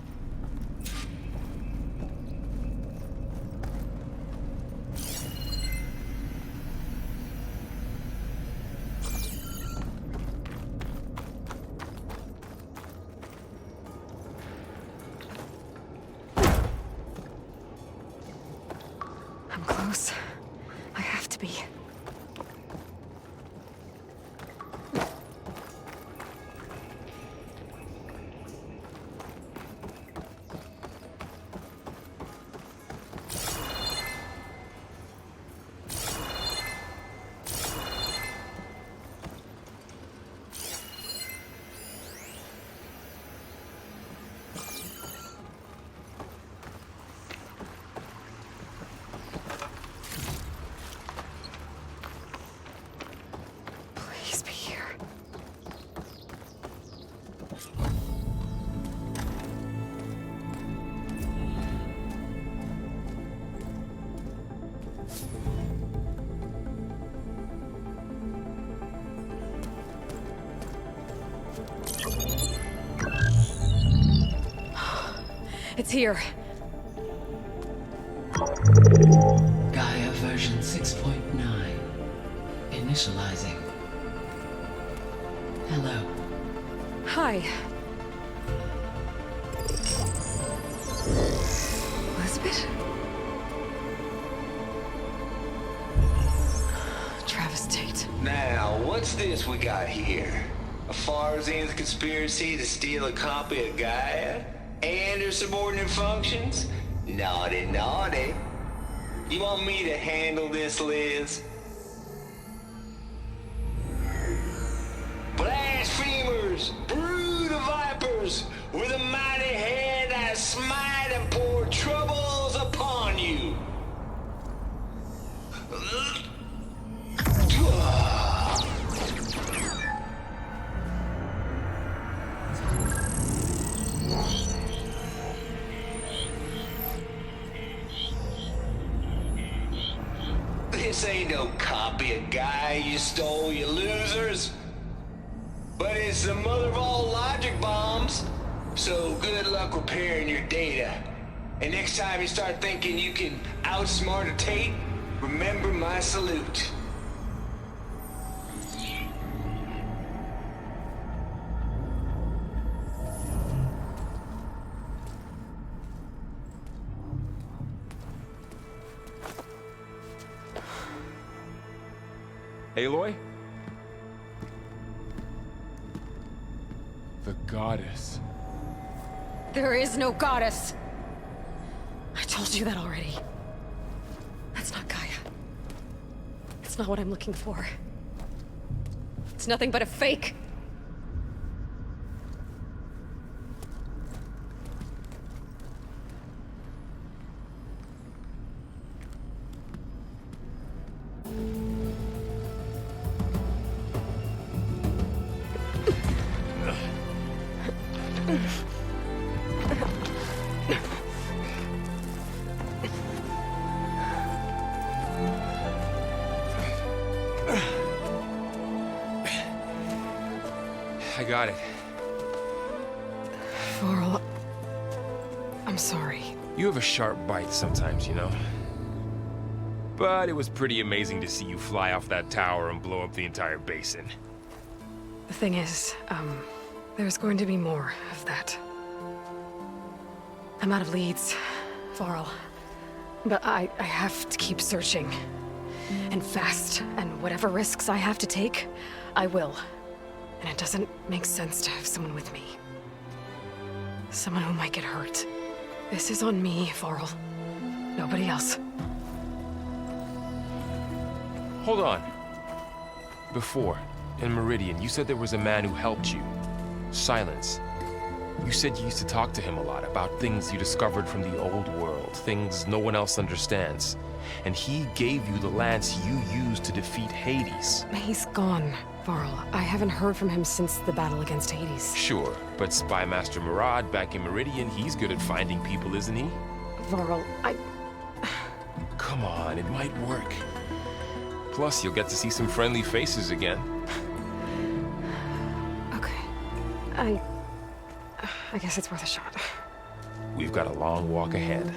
I'm close. I have to be. It's here. Gaia version 6.9. Initializing. Hello. Hi. Elizabeth? Travis Tate. Now, what's this we got here? A Farsian's conspiracy to steal a copy of Gaia? And her subordinate functions? Naughty, naughty. You want me to handle this, Liz? Blasphemers! Brood of vipers! With a mighty hand I smite and pour troubles upon you! This ain't no copy of Gaia you stole, you losers. But it's the mother of all logic bombs. So good luck repairing your data. And next time you start thinking you can outsmart a Tate, remember my salute. Aloy? The goddess. There is no goddess. I told you that already. That's not Gaia. It's not what I'm looking for. It's nothing but a fake. I got it. Varl, I'm sorry. You have a sharp bite sometimes, you know? But it was pretty amazing to see you fly off that tower and blow up the entire basin. The thing is, there's going to be more of that. I'm out of leads, Varl. But I have to keep searching. And fast, and whatever risks I have to take, I will. And it doesn't make sense to have someone with me. Someone who might get hurt. This is on me, Varl. Nobody else. Hold on. Before, in Meridian, you said there was a man who helped you. Silence. You said you used to talk to him a lot about things you discovered from the old world, things no one else understands. And he gave you the lance you used to defeat Hades. He's gone, Varl. I haven't heard from him since the battle against Hades. Sure, but Spy Master Murad back in Meridian, he's good at finding people, isn't he? Varl, Come on, it might work. Plus, you'll get to see some friendly faces again. Okay. I guess it's worth a shot. We've got a long walk ahead.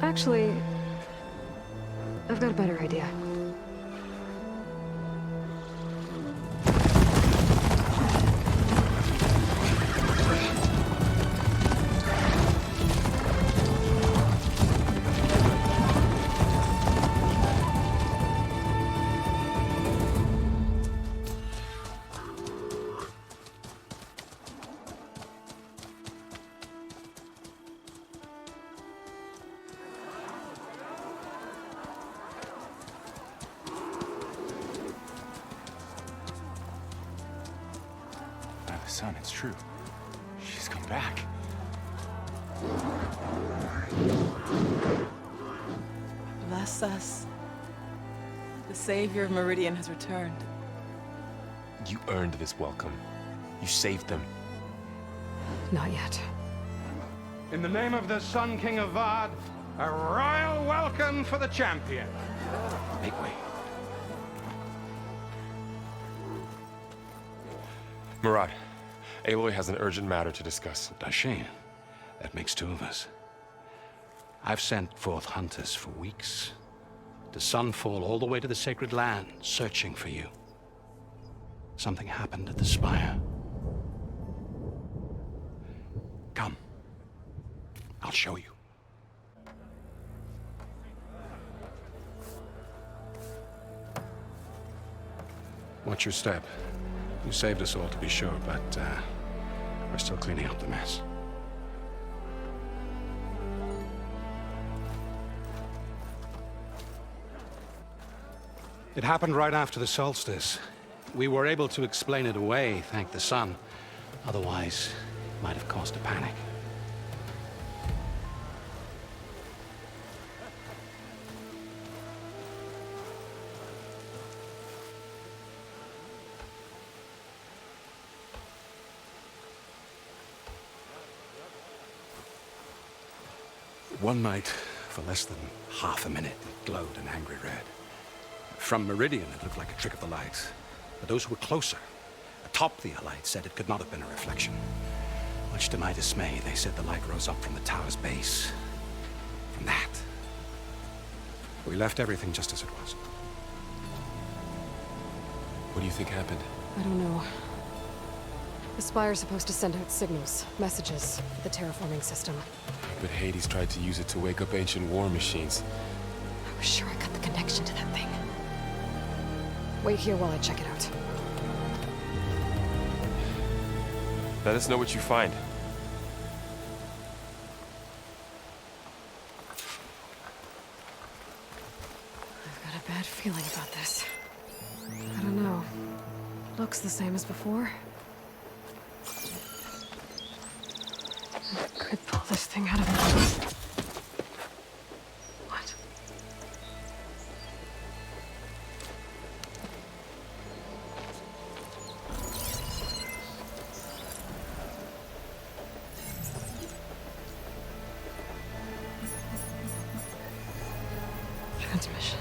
Actually, I've got a better idea. Son, it's true. She's come back. Bless us. The savior of Meridian has returned. You earned this welcome. You saved them. Not yet. In the name of the Sun King of Vard, a royal welcome for the champion. Make way. Murad, Aloy has an urgent matter to discuss. Dashane, That makes two of us. I've sent forth hunters for weeks, to sunfall all the way to the sacred land, searching for you. Something happened at the spire. Come. I'll show you. Watch your step. You saved us all, to be sure, but we're still cleaning up the mess. It happened right after the solstice. We were able to explain it away, thank the sun. Otherwise, it might have caused a panic. One night, for less than half a minute, it glowed an angry red. From Meridian, it looked like a trick of the light. But those who were closer, atop the light, said it could not have been a reflection. Much to my dismay, they said the light rose up from the tower's base. From that. We left everything just as it was. What do you think happened? I don't know. The Spire's supposed to send out signals, messages, for the terraforming system. But Hades tried to use it to wake up ancient war machines. I was sure I got the connection to that thing. Wait here while I check it out. Let us know what you find. I've got a bad feeling about this. I don't know. Looks the same as before. I could pull this thing out of me. What? Transmission.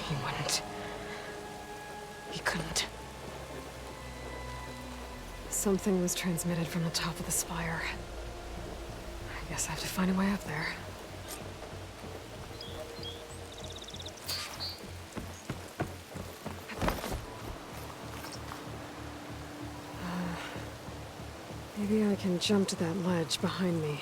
He wouldn't. He couldn't. Something was transmitted from the top of the spire. I guess I have to find a way up there. Maybe I can jump to that ledge behind me.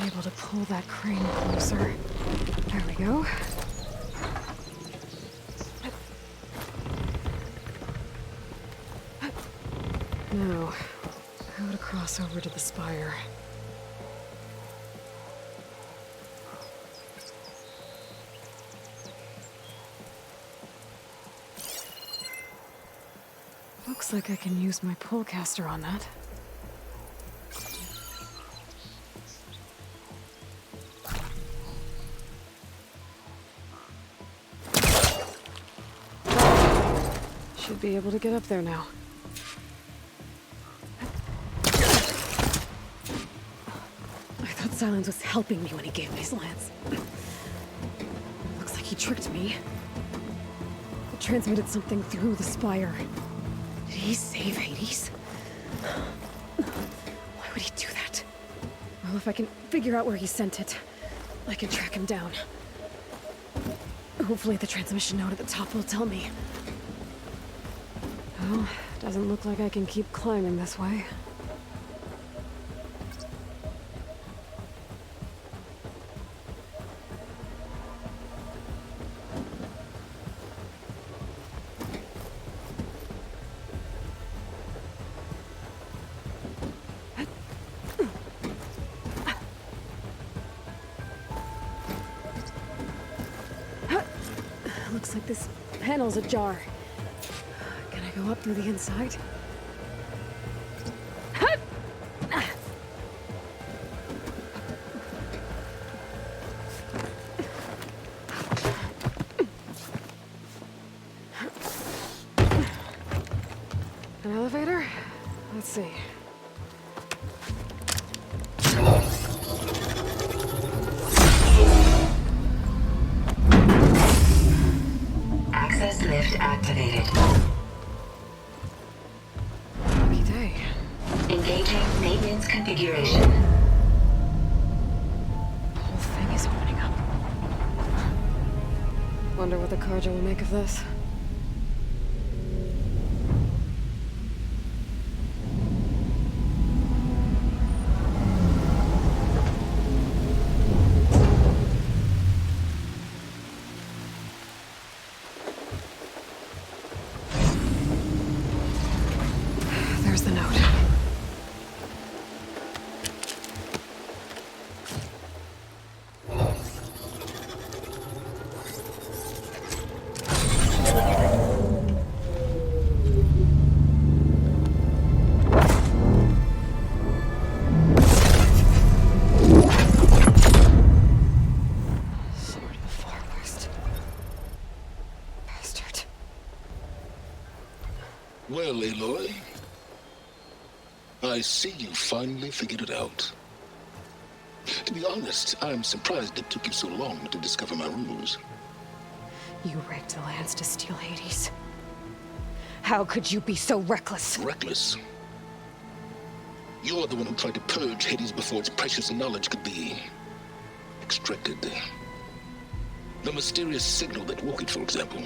Able to pull that crane closer. There we go. Now, how to cross over to the spire. Looks like I can use my pullcaster on that. Should be able to get up there now. I thought Silence was helping me when he gave me his lance. Looks like he tricked me. It transmitted something through the spire. Did he save Hades? Why would he do that? Well, if I can figure out where he sent it, I can track him down. Ooh. Hopefully the transmission node at the top will tell me. Oh, doesn't look like I can keep climbing this way. Looks like this panel's ajar. Can I go up through the inside? An elevator? Let's see. Access lift activated. Lucky day. Engaging maintenance configuration. The whole thing is opening up. Wonder what the Carja will make of this. There's the note. Sword of the Far West. Bastard. Well, Aloy, I see you finally figured it out. To be honest, I'm surprised it took you so long to discover my ruse. You rigged the lands to steal Hades. How could you be so reckless? Reckless? You're the one who tried to purge Hades before its precious knowledge could be extracted. The mysterious signal that woke it, for example.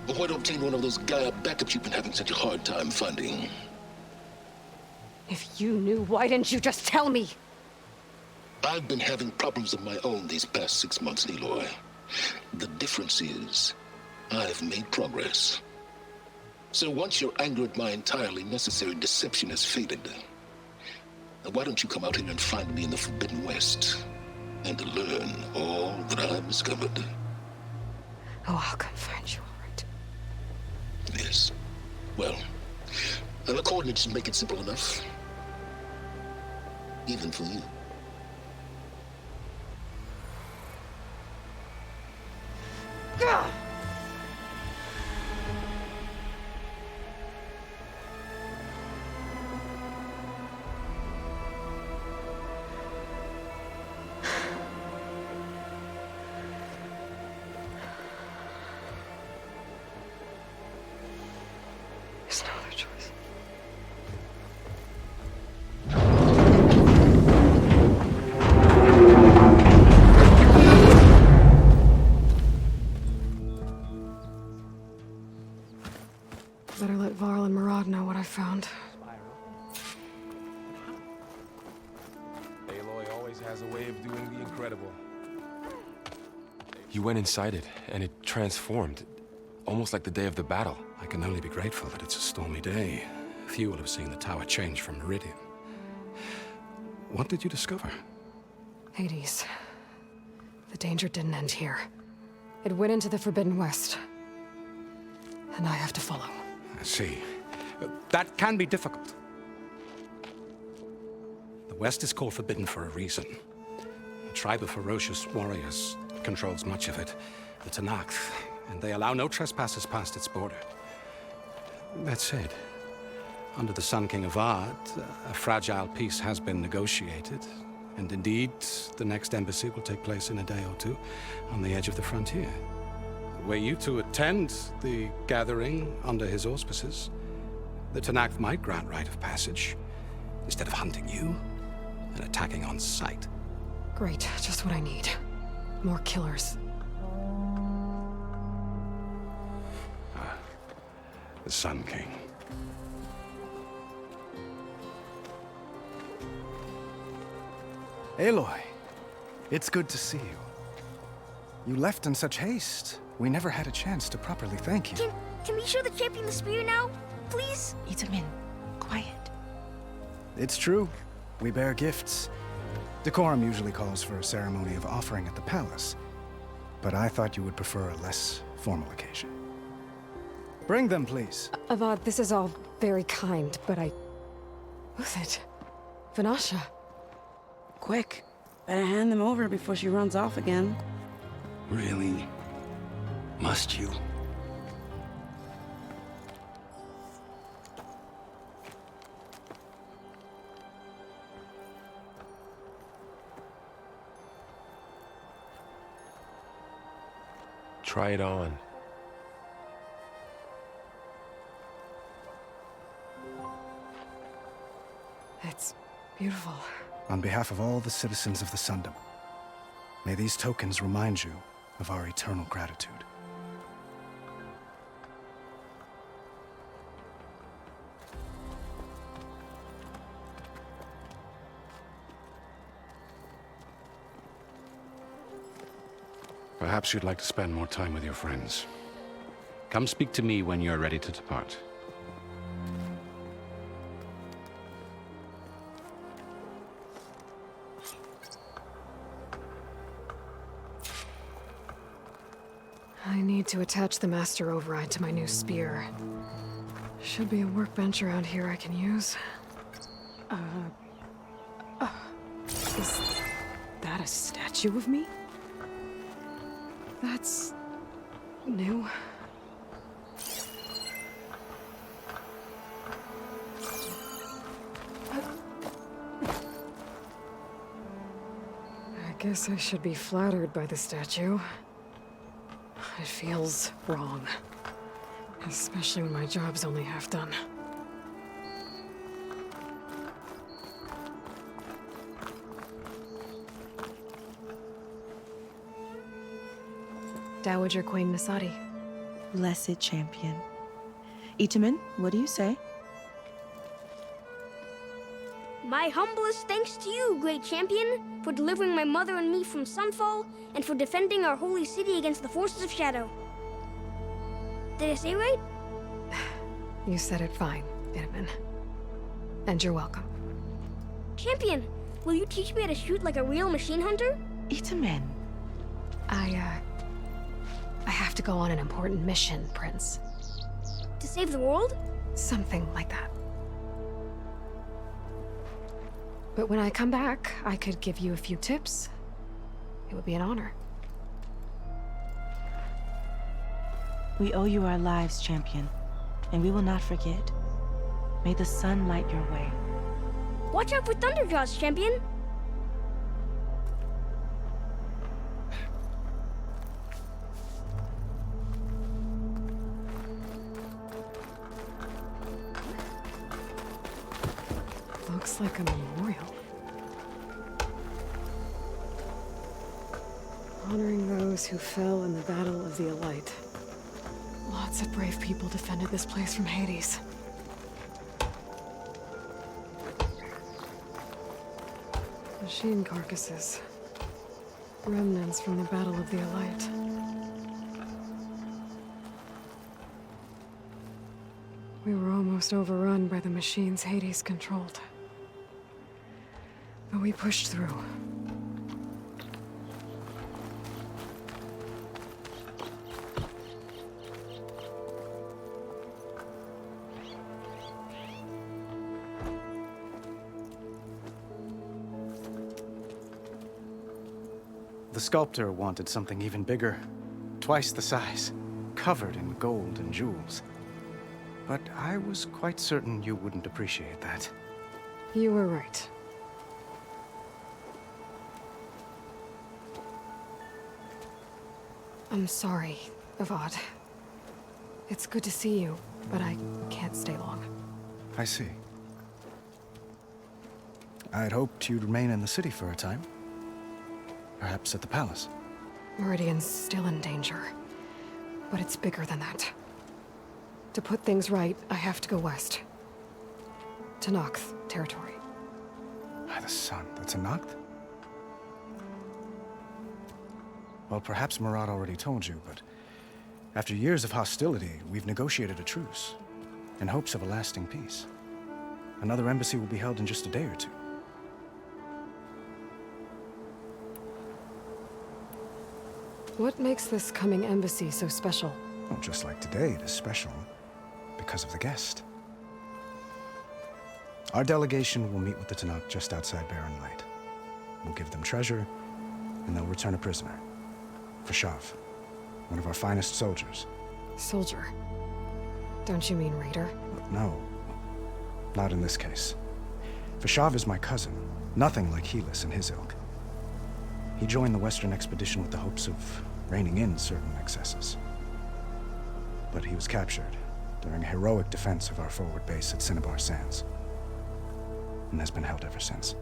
Or why to obtain one of those Gaia backups you've been having such a hard time finding. If you knew, why didn't you just tell me? I've been having problems of my own these past 6 months, Aloy. The difference is, I've made progress. So once your anger at my entirely necessary deception has faded, why don't you come out here and find me in the Forbidden West, and learn all that I've discovered? Oh, I'll come find you, all right. Yes. Well, the coordinates make it simple enough. Even for you. Gah! There's no other choice. Better let Varl and Murad know what I found. Aloy always has a way of doing the incredible. You went inside it, and it transformed. Almost like the day of the battle. I can only be grateful that it's a stormy day. Few will have seen the tower change from Meridian. What did you discover? Hades. The danger didn't end here. It went into the Forbidden West. And I have to follow. I see. That can be difficult. The West is called Forbidden for a reason. A tribe of ferocious warriors controls much of it, the Tenakth, and they allow no trespassers past its border. That said, under the Sun King of Ard, a fragile peace has been negotiated, and indeed, the next embassy will take place in a day or two on the edge of the frontier. Were you to attend the gathering under his auspices, the Tenakth might grant right of passage, instead of hunting you and attacking on sight. Great, just what I need. More killers. the Sun King. Aloy, it's good to see you. You left in such haste. We never had a chance to properly thank you. Can we show the champion the spear now? Please? Itamin, quiet. It's true. We bear gifts. Decorum usually calls for a ceremony of offering at the palace, but I thought you would prefer a less formal occasion. Bring them, please. Avad, this is all very kind, but Who's it? Vanasha. Quick. Better hand them over before she runs off again. Really? Must you? Try it on. It's beautiful. On behalf of all the citizens of the Sundom, may these tokens remind you of our eternal gratitude. Perhaps you'd like to spend more time with your friends. Come speak to me when you're ready to depart. I need to attach the master override to my new spear. Should be a workbench around here I can use. Is that a statue of me? That's new. I guess I should be flattered by the statue. It feels wrong. Especially when my job's only half done. Dowager Queen Nasadi. Blessed champion. Itamin, what do you say? My humblest thanks to you, great champion, for delivering my mother and me from Sunfall, and for defending our holy city against the forces of Shadow. Did I say right? You said it fine, Itamin. And you're welcome. Champion, will you teach me how to shoot like a real machine hunter? Itamin. I have to go on an important mission, Prince. To save the world? Something like that. But when I come back, I could give you a few tips. It would be an honor. We owe you our lives, champion, and we will not forget. May the sun light your way. Watch out for Thunderjaws, champion! Looks like a memorial. Honoring those who fell in the Battle of the Alight. Lots of brave people defended this place from Hades. Machine carcasses. Remnants from the Battle of the Alight. We were almost overrun by the machines Hades controlled. But we pushed through. The sculptor wanted something even bigger, twice the size, covered in gold and jewels. But I was quite certain you wouldn't appreciate that. You were right. I'm sorry, Avad. It's good to see you, but I can't stay long. I see. I'd hoped you'd remain in the city for a time. Perhaps at the palace. Meridian's still in danger, but it's bigger than that. To put things right, I have to go west. To Nox territory. By the sun, that's a Noct? Well, perhaps Murad already told you, but after years of hostility, we've negotiated a truce in hopes of a lasting peace. Another embassy will be held in just a day or two. What makes this coming embassy so special? Well, just like today, it is special because of the guest. Our delegation will meet with the Tenakth just outside Barren Light. We'll give them treasure, and they'll return a prisoner. Fashav, one of our finest soldiers. Soldier? Don't you mean raider? No, not in this case. Fashav is my cousin, nothing like Helis and his ilk. He joined the Western expedition with the hopes of reining in certain excesses. But he was captured during a heroic defense of our forward base at Cinnabar Sands, and has been held ever since.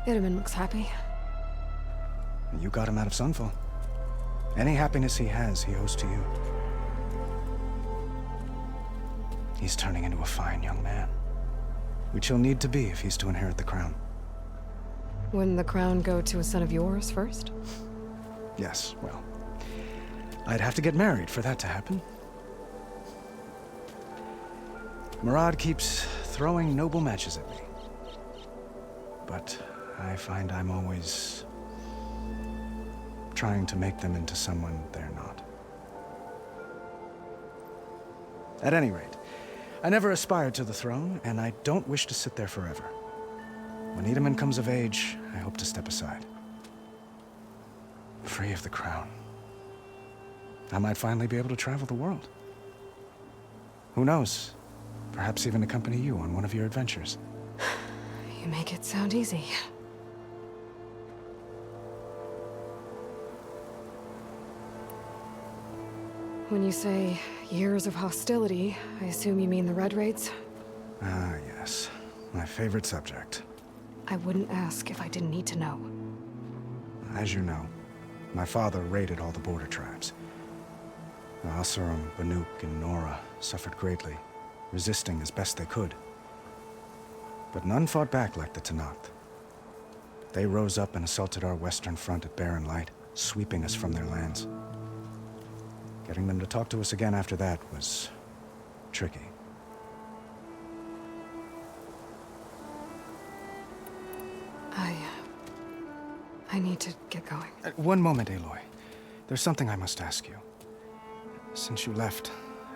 Itaman looks happy. You got him out of Sunfall. Any happiness he has, he owes to you. He's turning into a fine young man, which he'll need to be if he's to inherit the crown. Wouldn't the crown go to a son of yours first? Yes, well, I'd have to get married for that to happen. Murad keeps throwing noble matches at me. But I find I'm always trying to make them into someone they're not. At any rate, I never aspired to the throne, and I don't wish to sit there forever. When Itaman comes of age, I hope to step aside. Free of the crown. I might finally be able to travel the world. Who knows? Perhaps even accompany you on one of your adventures. You make it sound easy. When you say years of hostility, I assume you mean the Red Raids? Ah, yes. My favorite subject. I wouldn't ask if I didn't need to know. As you know, my father raided all the border tribes. Asurum, Banuk, and Nora suffered greatly, resisting as best they could. But none fought back like the Tenakth. They rose up and assaulted our western front at Barren Light, sweeping us from their lands. Getting them to talk to us again after that was tricky. I need to get going. One moment, Aloy. There's something I must ask you. Since you left,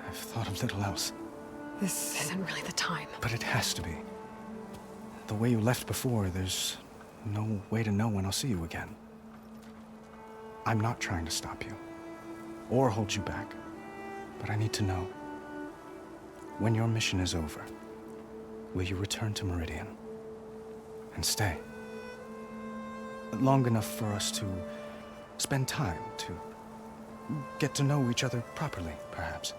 I've thought of little else. This isn't really the time. But it has to be. The way you left before, there's no way to know when I'll see you again. I'm not trying to stop you, or hold you back, but I need to know. When your mission is over, will you return to Meridian and stay? Long enough for us to spend time, to get to know each other properly, perhaps.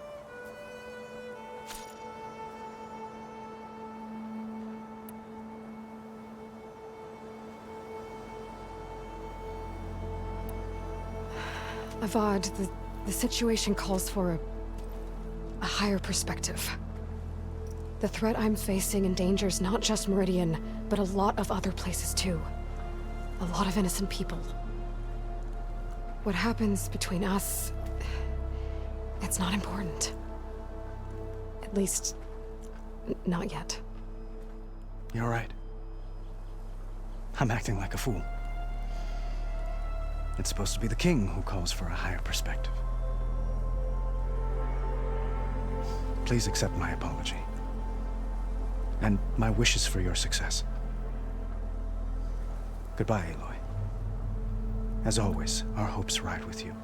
Avad, the situation calls for a higher perspective. The threat I'm facing endangers not just Meridian, but a lot of other places too. A lot of innocent people. What happens between us, it's not important. At least, not yet. You're right. I'm acting like a fool. It's supposed to be the king who calls for a higher perspective. Please accept my apology. And my wishes for your success. Goodbye, Aloy. As always, our hopes ride with you.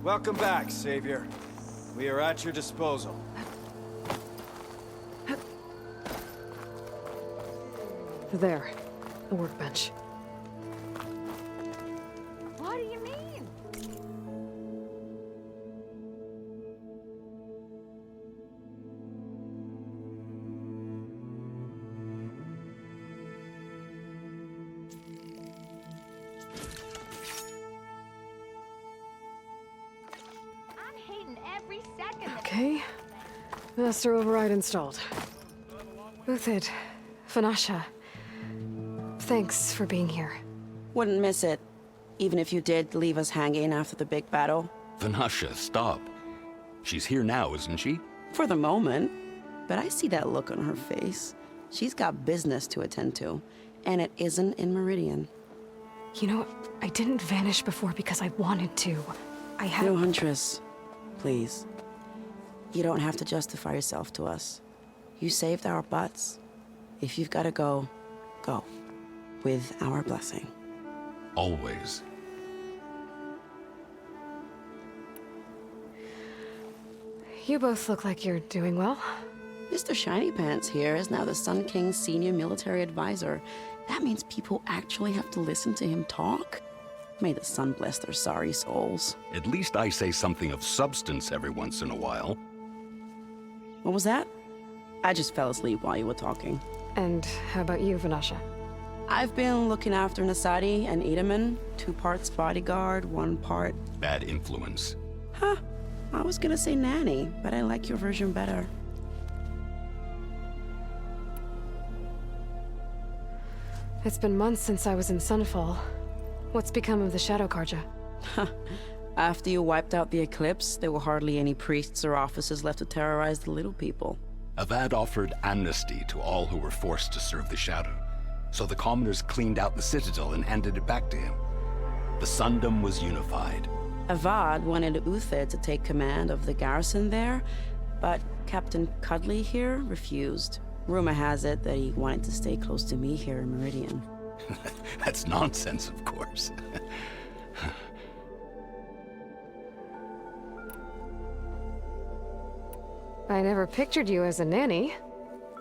Welcome back, Savior. We are at your disposal. There, the workbench. What do you mean? I'm hating every second. Okay. Master override installed. Uthid, Fanasha. Thanks for being here. Wouldn't miss it, even if you did leave us hanging after the big battle. Vanasha, stop. She's here now, isn't she? For the moment. But I see that look on her face. She's got business to attend to, and it isn't in Meridian. You know, I didn't vanish before because I wanted to. I had... No, Huntress. Please. You don't have to justify yourself to us. You saved our butts. If you've got to go, go. With our blessing. Always. You both look like you're doing well. Mr. Shiny Pants here is now the Sun King's senior military advisor. That means people actually have to listen to him talk? May the sun bless their sorry souls. At least I say something of substance every once in a while. What was that? I just fell asleep while you were talking. And how about you, Vanasha? I've been looking after Nasadi and Edaman. 2 parts bodyguard, 1 part... Bad influence. Huh. I was gonna say nanny, but I like your version better. It's been months since I was in Sunfall. What's become of the Shadow Karja? After you wiped out the Eclipse, there were hardly any priests or officers left to terrorize the little people. Avad offered amnesty to all who were forced to serve the Shadow. So the commoners cleaned out the citadel and handed it back to him. The Sundom was unified. Avad wanted Uthid to take command of the garrison there, but Captain Cuddly here refused. Rumor has it that he wanted to stay close to me here in Meridian. That's nonsense, of course. I never pictured you as a nanny.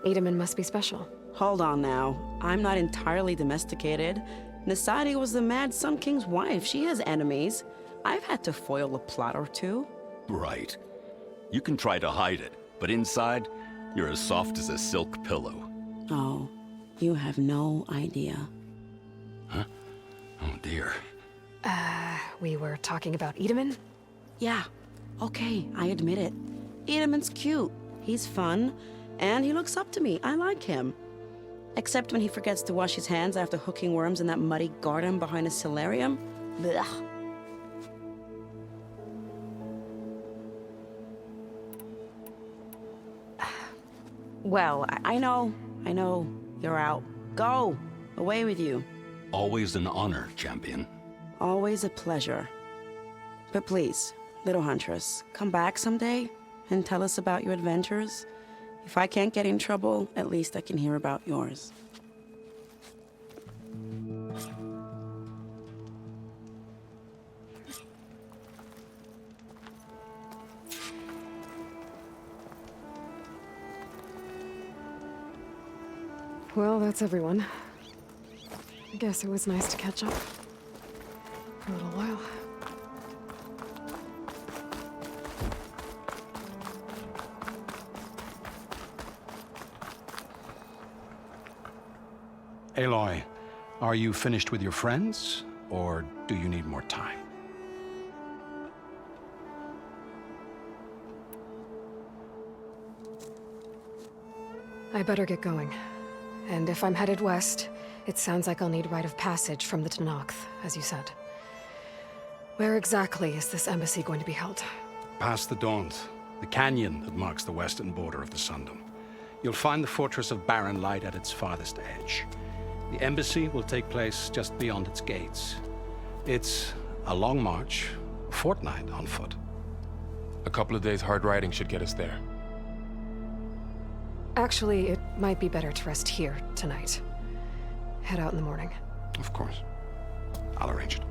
Edaman must be special. Hold on now. I'm not entirely domesticated. Nasadi was the Mad Sun King's wife. She has enemies. I've had to foil a plot or two. Right. You can try to hide it, but inside, you're as soft as a silk pillow. Oh, you have no idea. Huh? Oh dear. We were talking about Edaman? Yeah. Okay, I admit it. Edaman's cute. He's fun. And he looks up to me. I like him. Except when he forgets to wash his hands after hooking worms in that muddy garden behind a solarium. Blech. Well, I know. You're out. Go! Away with you. Always an honor, champion. Always a pleasure. But please, little Huntress, come back someday and tell us about your adventures. If I can't get in trouble, at least I can hear about yours. Well, that's everyone. I guess it was nice to catch up. For a little while. Aloy, are you finished with your friends, or do you need more time? I better get going. And if I'm headed west, it sounds like I'll need rite of passage from the Tenakth, as you said. Where exactly is this embassy going to be held? Past the Daunt, the canyon that marks the western border of the Sundom. You'll find the fortress of Barren Light at its farthest edge. The embassy will take place just beyond its gates. It's a long march, a fortnight on foot. A couple of days hard riding should get us there. Actually, it might be better to rest here tonight. Head out in the morning. Of course. I'll arrange it.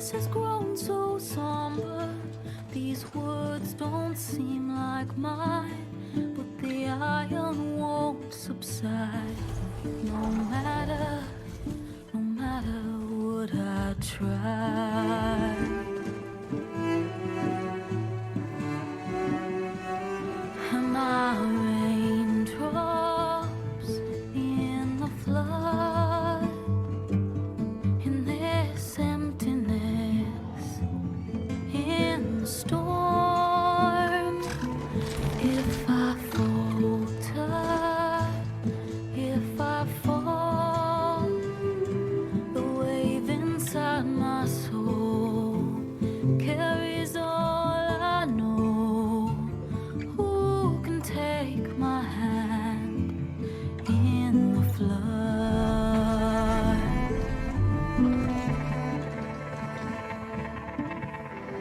voice has grown so somber. These words don't seem like mine, but the iron won't subside. No matter what I try. And my raindrops in the flood, in this emptiness, in the storm. If I falter, if I fall, the wave inside my soul carries all I know. Who can take my hand in the flood?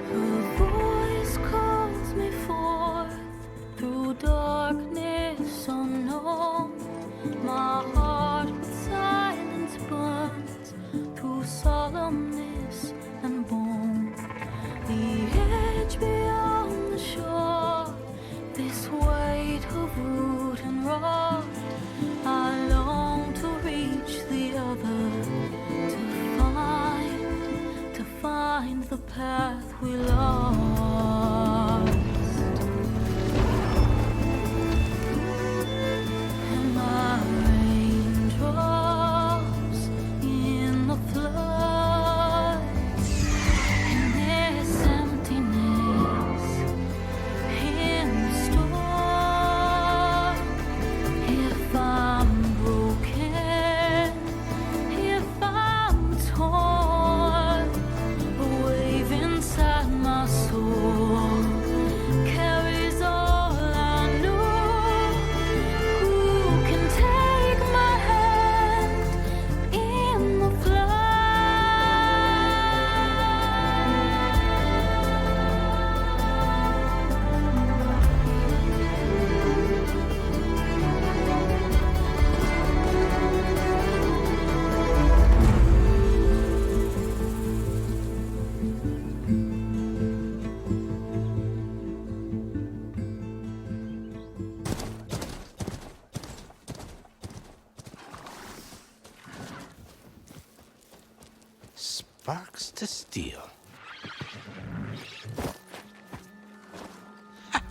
Her voice calls me forth through darkness unknown. My heart with silence burns through solemnness and bone. The edge beyond the shore, this weight of root and rod. I long to reach the other, to find the path we lost. And my raindrops in the flood, in this emptiness, in the storm. If I'm broken, if I'm torn, the wave inside my soul carries all I know. Who can take my hand in the Sparks to steel. Ha!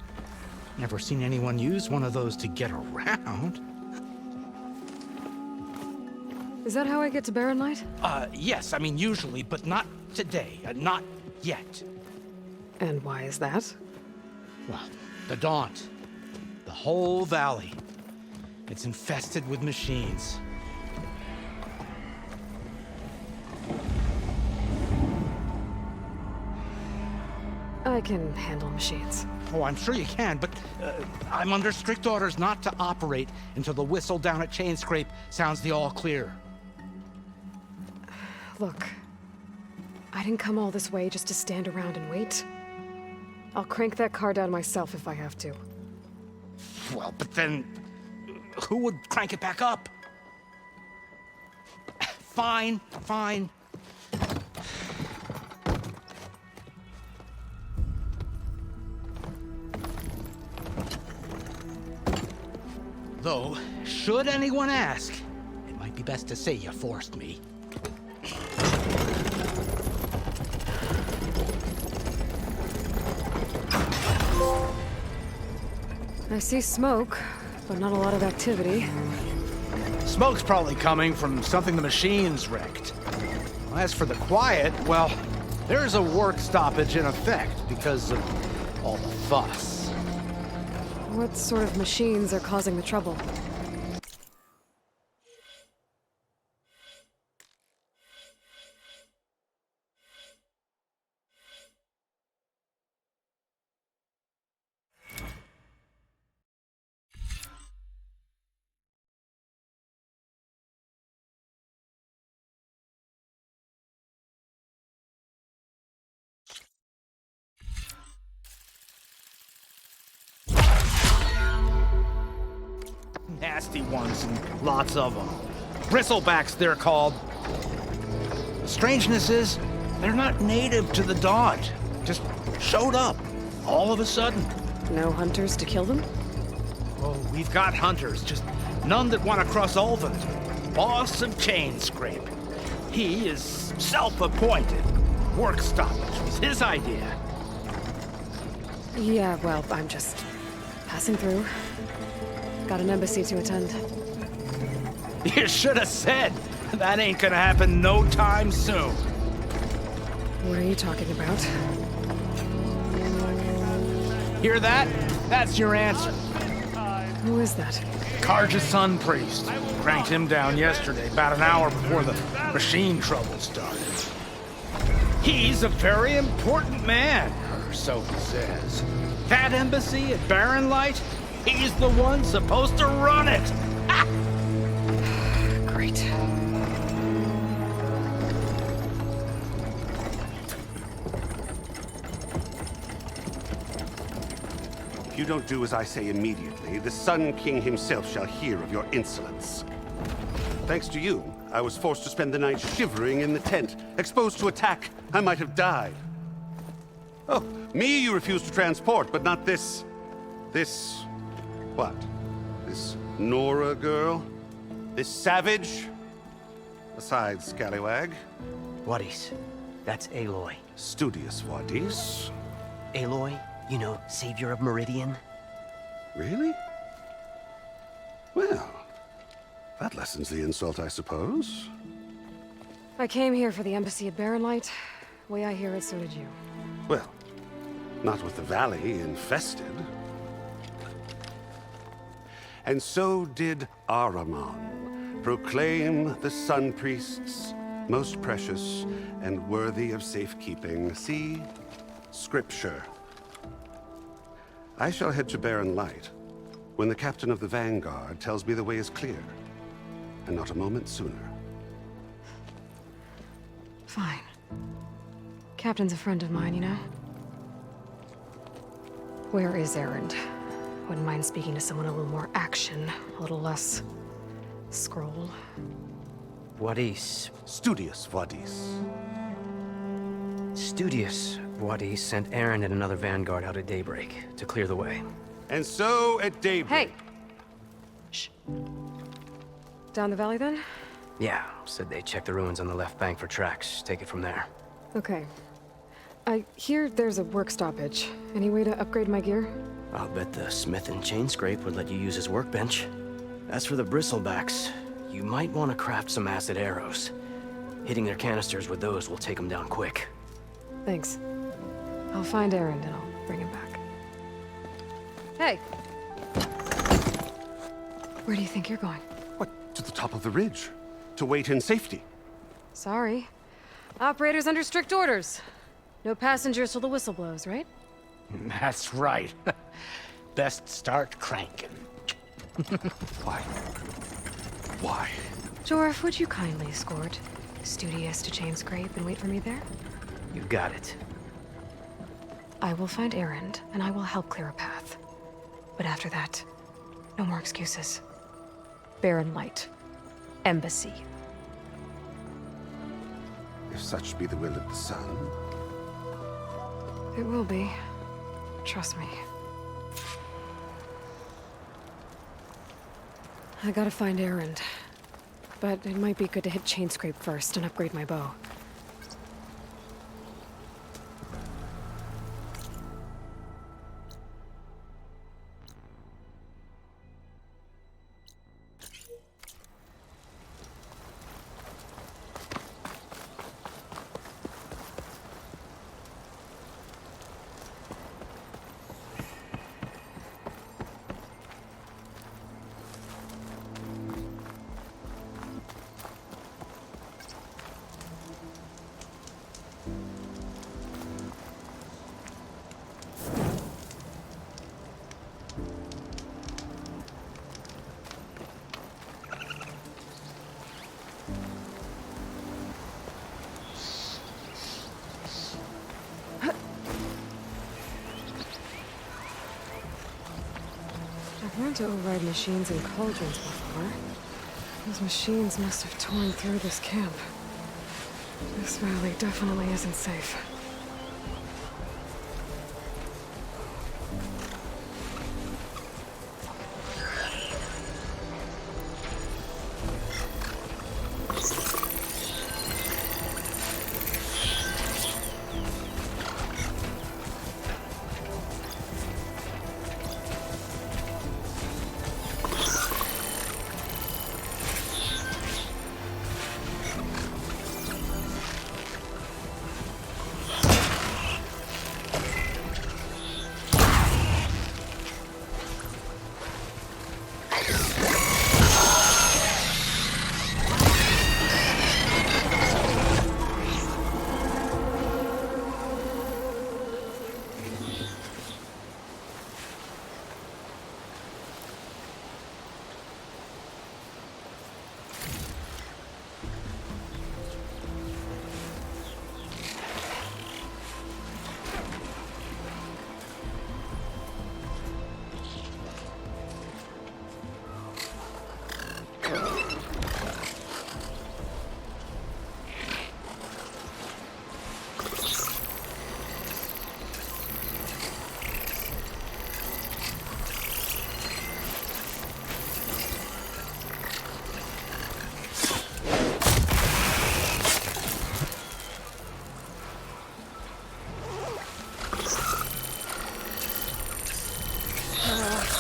Never seen anyone use one of those to get around. Is that how I get to Barren Light? Yes, I mean usually, but not today. Not yet. And why is that? Well, the Daunt. The whole valley. It's infested with machines. I can handle machines. Oh, I'm sure you can, but I'm under strict orders not to operate until the whistle down at Chainscrape sounds the all clear. Look, I didn't come all this way just to stand around and wait. I'll crank that car down myself if I have to. Well, but then who would crank it back up? Fine, fine. Though, should anyone ask, it might be best to say you forced me. I see smoke, but not a lot of activity. Smoke's probably coming from something the machines wrecked. As for the quiet, well, there's a work stoppage in effect because of all the fuss. What sort of machines are causing the trouble? Nasty ones, and lots of them. Bristlebacks, they're called. The strangeness is, They're not native to the dodge. Just showed up, all of a sudden. No hunters to kill them? Oh, we've got hunters, just none that want to cross Ulven. Boss of Chainscrape. He is self-appointed. Work stoppage was his idea. Yeah, well, I'm just passing through. Got an embassy to attend. You should have said. That ain't gonna happen no time soon. What are you talking about? Hear that? That's your answer. Who is that? Karja's Sun Priest. Cranked him down yesterday, about an hour before the machine trouble started. He's a very important man, or so he says. That embassy at Barren Light, he's the one supposed to run it. Ah! Great. If you don't do as I say immediately, the Sun King himself shall hear of your insolence. Thanks to you, I was forced to spend the night shivering in the tent. Exposed to attack, I might have died. Oh, me you refuse to transport, but not this... what? This Nora girl? This savage? Besides, scallywag. Wadis. That's Aloy. Studious Wadis. Aloy, you know, savior of Meridian. Really? Well, that lessens the insult, I suppose. I came here for the embassy at Barren Light. Way I hear it, so did you. Well, not with the valley infested. And so did Ahriman proclaim the Sun Priests most precious and worthy of safekeeping. See? Scripture. I shall head to Barren Light when the captain of the Vanguard tells me the way is clear, and not a moment sooner. Fine. Captain's a friend of mine, you know? Where is Erend? Wouldn't mind speaking to someone a little more action, a little less... scroll. Wadis. Studious Wadis. Studious Wadis sent Aaron and another Vanguard out at daybreak to clear the way. And so at daybreak... Hey! Shh. Down the valley, then? Yeah, said they checked the ruins on the left bank for tracks. Take it from there. Okay. I hear there's a work stoppage. Any way to upgrade my gear? I'll bet the smith in Chainscrape would let you use his workbench. As for the bristlebacks, you might want to craft some acid arrows. Hitting their canisters with those will take them down quick. Thanks. I'll find Erend and I'll bring him back. Hey! Where do you think you're going? What, to the top of the ridge? To wait in safety? Sorry. Operator's under strict orders. No passengers till the whistle blows, right? That's right. Best start cranking. Why? Why? Jorf, would you kindly escort Studious to Chainscrape and wait for me there? You got it. I will find Erend, and I will help clear a path. But after that, no more excuses. Barren Light. Embassy. If such be the will of the sun. It will be. Trust me. I gotta find Erend. But it might be good to hit Chainscrape first and upgrade my bow. I've learned to override machines and cauldrons before. Those machines must have torn through this camp. This valley definitely isn't safe.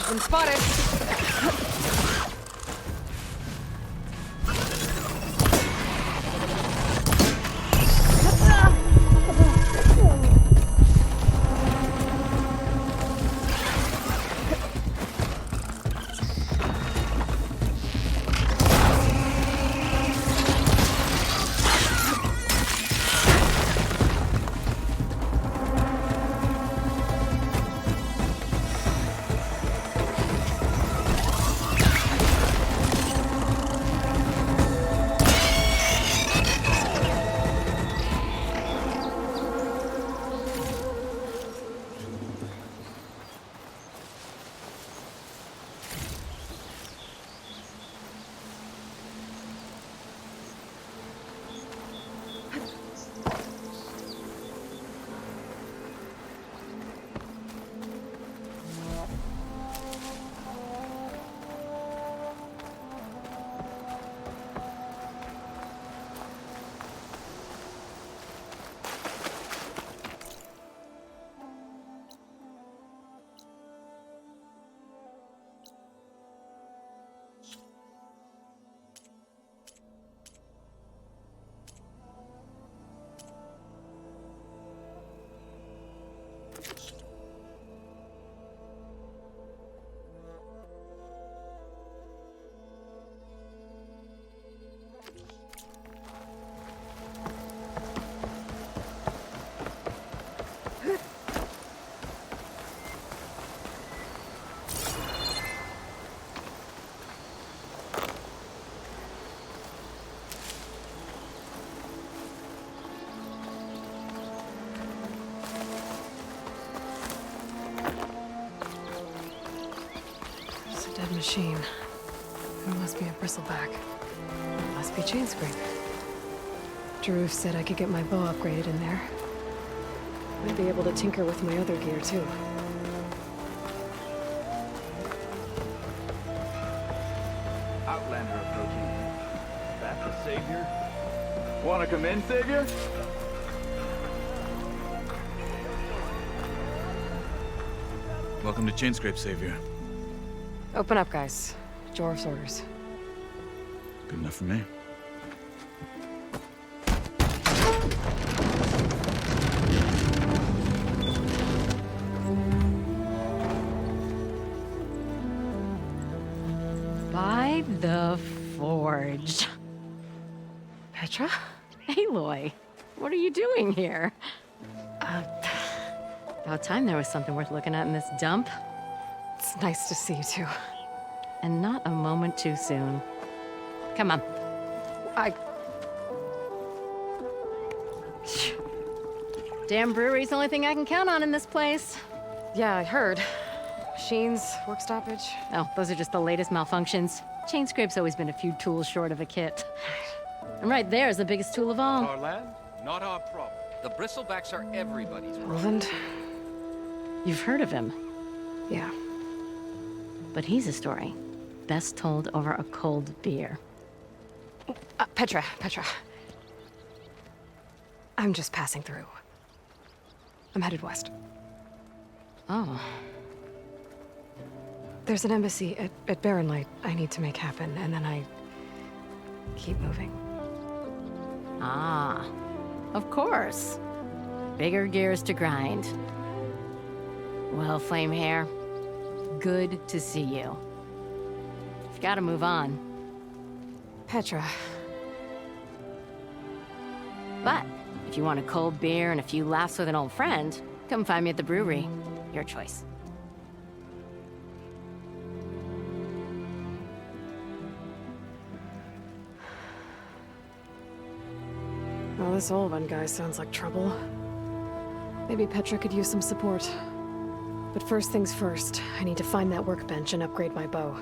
Been spotted. Dead machine. It must be a bristleback. It must be chain scrape. Drew said I could get my bow upgraded in there. Might be able to tinker with my other gear too. Outlander approaching. That's a savior? Wanna come in, savior? Welcome to Chainscrape, Savior. Open up, guys. Jor's orders. Good enough for me. By the Forge. Petra? Aloy, what are you doing here? About time there was something worth looking at in this dump. It's nice to see you too. And not a moment too soon. Come on. Damn brewery's the only thing I can count on in this place. Yeah, I heard. Machines, work stoppage. Oh, those are just the latest malfunctions. Chainscrape's always been a few tools short of a kit. And right there is the biggest tool of all. Our land, not our problem. The bristlebacks are everybody's problem. Roland? You've heard of him. Yeah. But he's a story best told over a cold beer. Petra. I'm just passing through. I'm headed west. Oh. There's an embassy at Barren Light I need to make happen, and then I keep moving. Ah, of course. Bigger gears to grind. Well, Flame Hair, good to see you. You've got to move on. Petra. But if you want a cold beer and a few laughs with an old friend, come find me at the brewery. Your choice. Well, this old one guy sounds like trouble. Maybe Petra could use some support. But first things first, I need to find that workbench and upgrade my bow.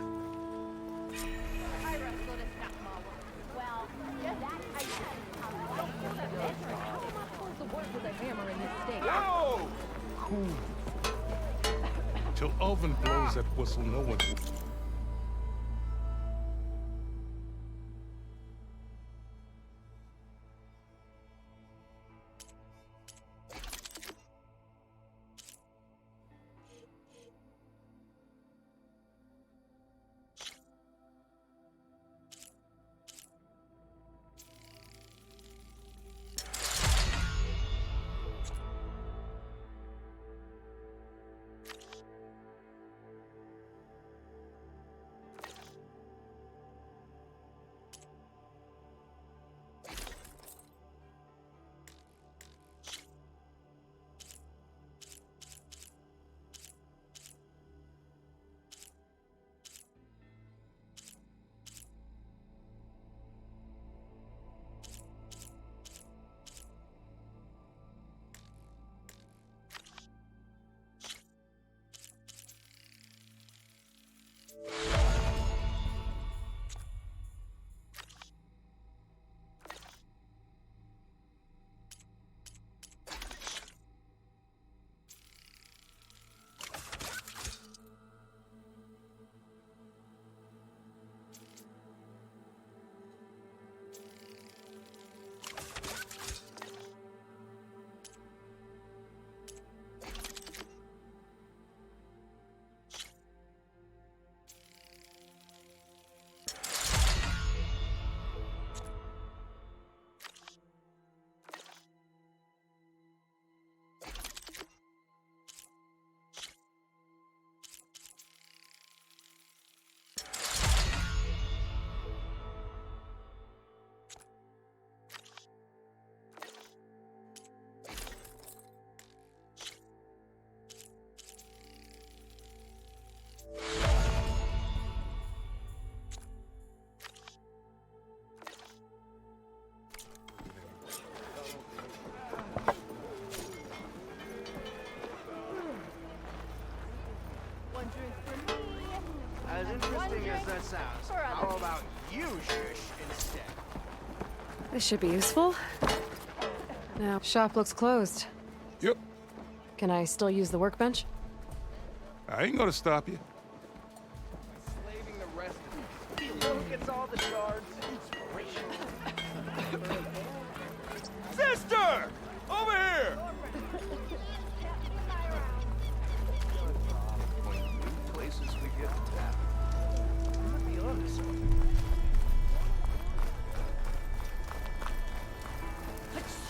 Till Alvin blows that whistle, no one will. As interesting as that sounds, how about you shush instead? This should be useful. Now, shop looks closed. Yep. Can I still use the workbench? I ain't gonna stop you. Slaving the rest of you. Look, it's all the shards. Inspiration. Sister! Over here! Places we get to tap. Be honest.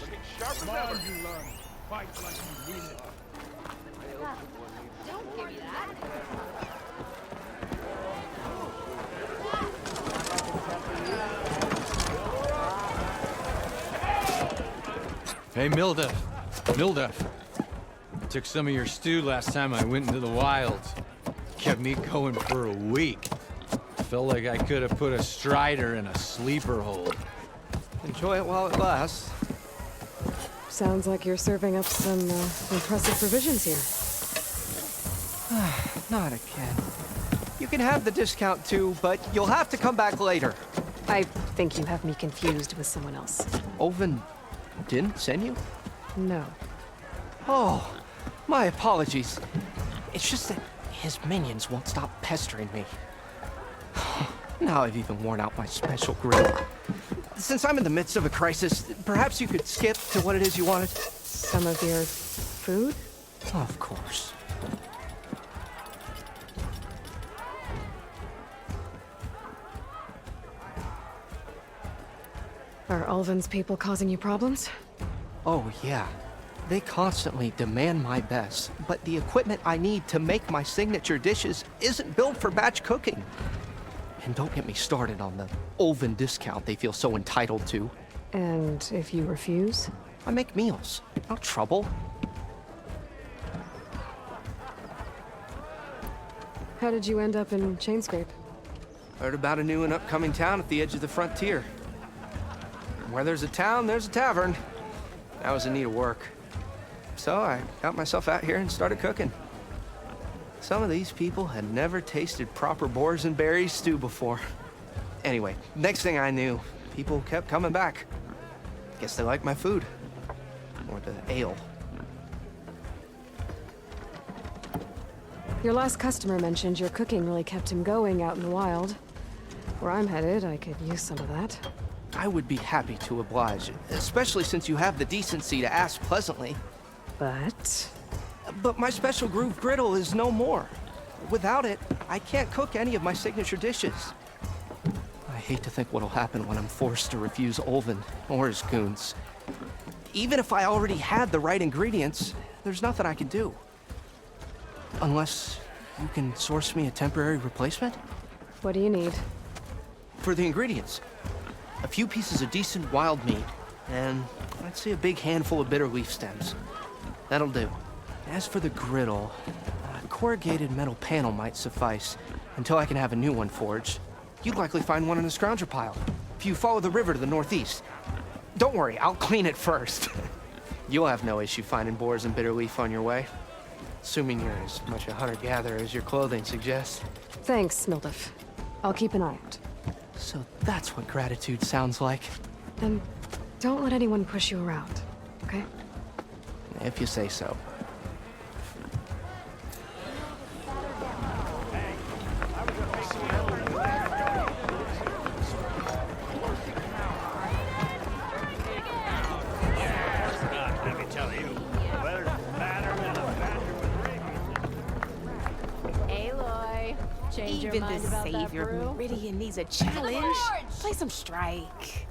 Looking sharp as ever. You learn. Fight like you mean it. Don't give me that. Hey, Milda. Took some of your stew last time I went into the wilds. Kept me going for a week. Felt like I could have put a strider in a sleeper hold. Enjoy it while it lasts. Sounds like you're serving up some impressive provisions here. Not again. You can have the discount too, but you'll have to come back later. I think you have me confused with someone else. Oven didn't send you? No. Oh, my apologies. It's just that his minions won't stop pestering me. Now I've even worn out my special grill. Since I'm in the midst of a crisis, perhaps you could skip to what it is you wanted? Some of your food? Of course. Are Ulvin's people causing you problems? Oh, yeah. They constantly demand my best, but the equipment I need to make my signature dishes isn't built for batch cooking. And don't get me started on the Ulvin discount they feel so entitled to. And if you refuse? I make meals, no trouble. How did you end up in Chainscrape? Heard about a new and upcoming town at the edge of the frontier. Where there's a town, there's a tavern. That was in need of work. So I got myself out here and started cooking. Some of these people had never tasted proper boars and berries stew before. Anyway, next thing I knew, people kept coming back. Guess they liked my food. Or the ale. Your last customer mentioned your cooking really kept him going out in the wild. Where I'm headed, I could use some of that. I would be happy to oblige, especially since you have the decency to ask pleasantly. But my special groove griddle is no more. Without it, I can't cook any of my signature dishes. I hate to think what'll happen when I'm forced to refuse Ulvin or his goons. Even if I already had the right ingredients, there's nothing I can do. Unless you can source me a temporary replacement? What do you need? For the ingredients, a few pieces of decent wild meat, and I'd say a big handful of bitter leaf stems. That'll do. As for the griddle, a corrugated metal panel might suffice until I can have a new one forged. You'd likely find one in the scrounger pile, if you follow the river to the northeast. Don't worry, I'll clean it first. You'll have no issue finding boars and bitter leaf on your way. Assuming you're as much a hunter-gatherer as your clothing suggests. Thanks, Mildif. I'll keep an eye out. So that's what gratitude sounds like. And don't let anyone push you around, okay? If you say so. Aloy, change your Even mind the about that savior brew? of Meridian needs a challenge. Play some strike.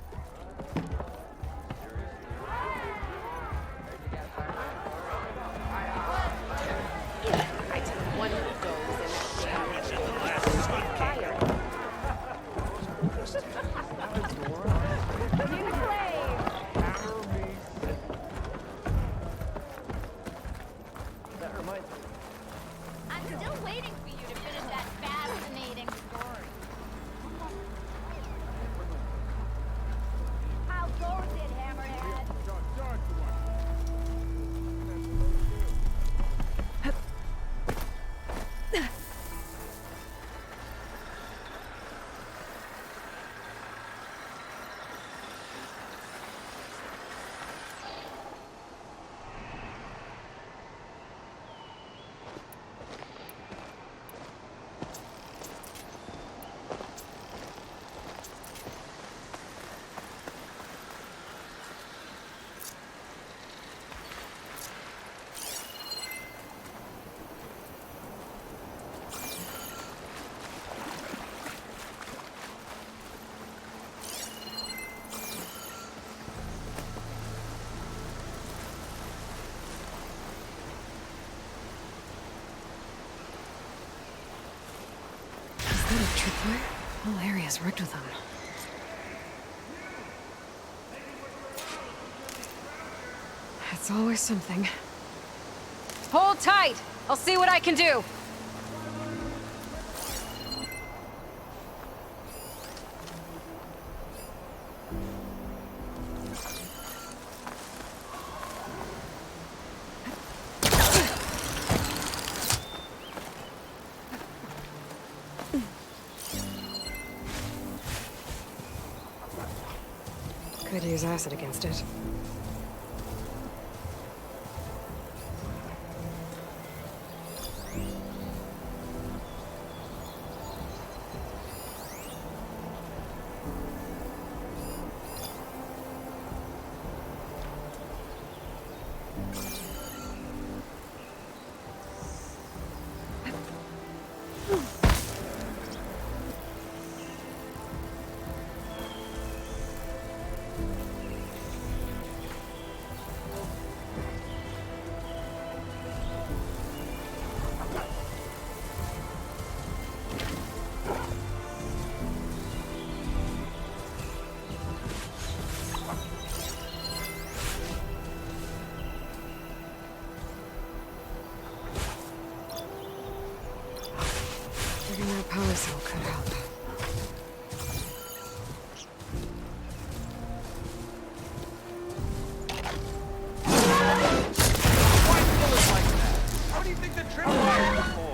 I'm still waiting for you to finish that fascinating story. How goes it, Hammerhead? Is that a tripwire? Whole area's rigged with them. It's always something. Hold tight! I'll see what I can do! Could use acid against it. Getting that power cell could help. What do you think the tripwires are for?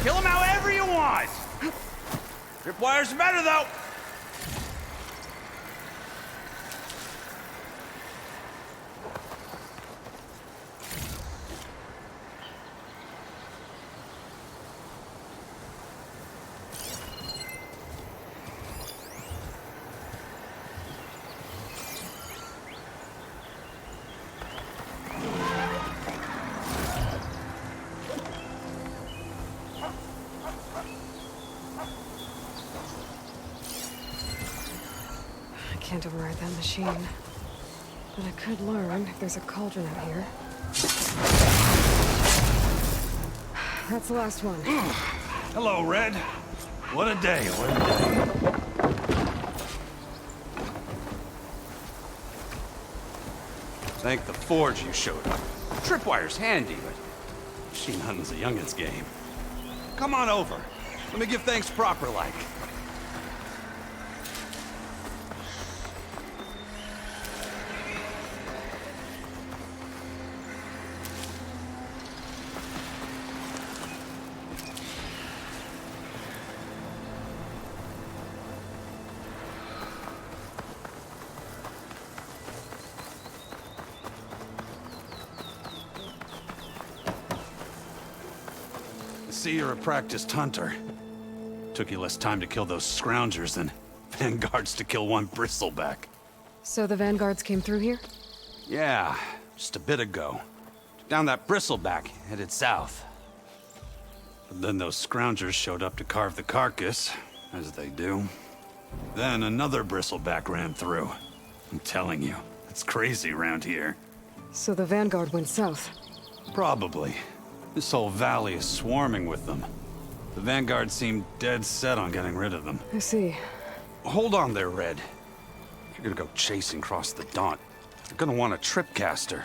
Kill him however you want! Tripwires better, though! I can't override that machine. But I could learn if there's a cauldron out here. That's the last one. Hello, Red. What a day, what a day. Thank the forge you showed up. Tripwire's handy, but machine hunting's a youngin's game. Come on over. Let me give thanks proper like. See, you're a practiced hunter. Took you less time to kill those scroungers than vanguards to kill one bristleback. So the vanguards came through here? Yeah, just a bit ago. Down that bristleback, headed south. But then those scroungers showed up to carve the carcass, as they do. Then another bristleback ran through. I'm telling you, it's crazy around here. So the vanguard went south? Probably. This whole valley is swarming with them. The vanguard seemed dead set on getting rid of them. I see. Hold on there, Red. If you're gonna go chasing across the Daunt, you're gonna want a tripcaster.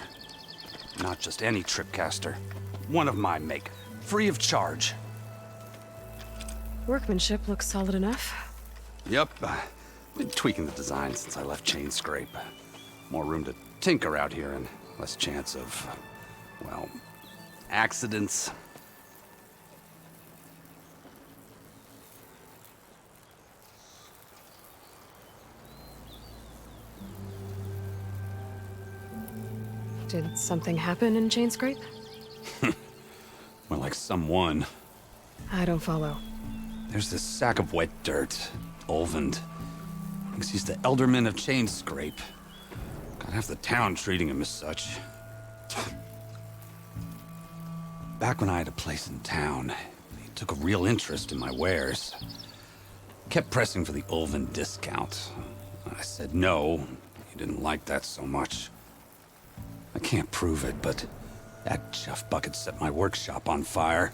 Not just any tripcaster. One of my make. Free of charge. Workmanship looks solid enough. Yep. Been tweaking the design since I left Chain Scrape. More room to tinker out here and less chance of, well, accidents. Did something happen in Chain Scrape? More like someone. I don't follow. There's this sack of wet dirt. Olvend. Thinks he's the alderman of Chain Scrape. Got half the town treating him as such. Back when I had a place in town, he took a real interest in my wares. Kept pressing for the Olvend discount. I said no. He didn't like that so much. I can't prove it, but that chuff bucket set my workshop on fire.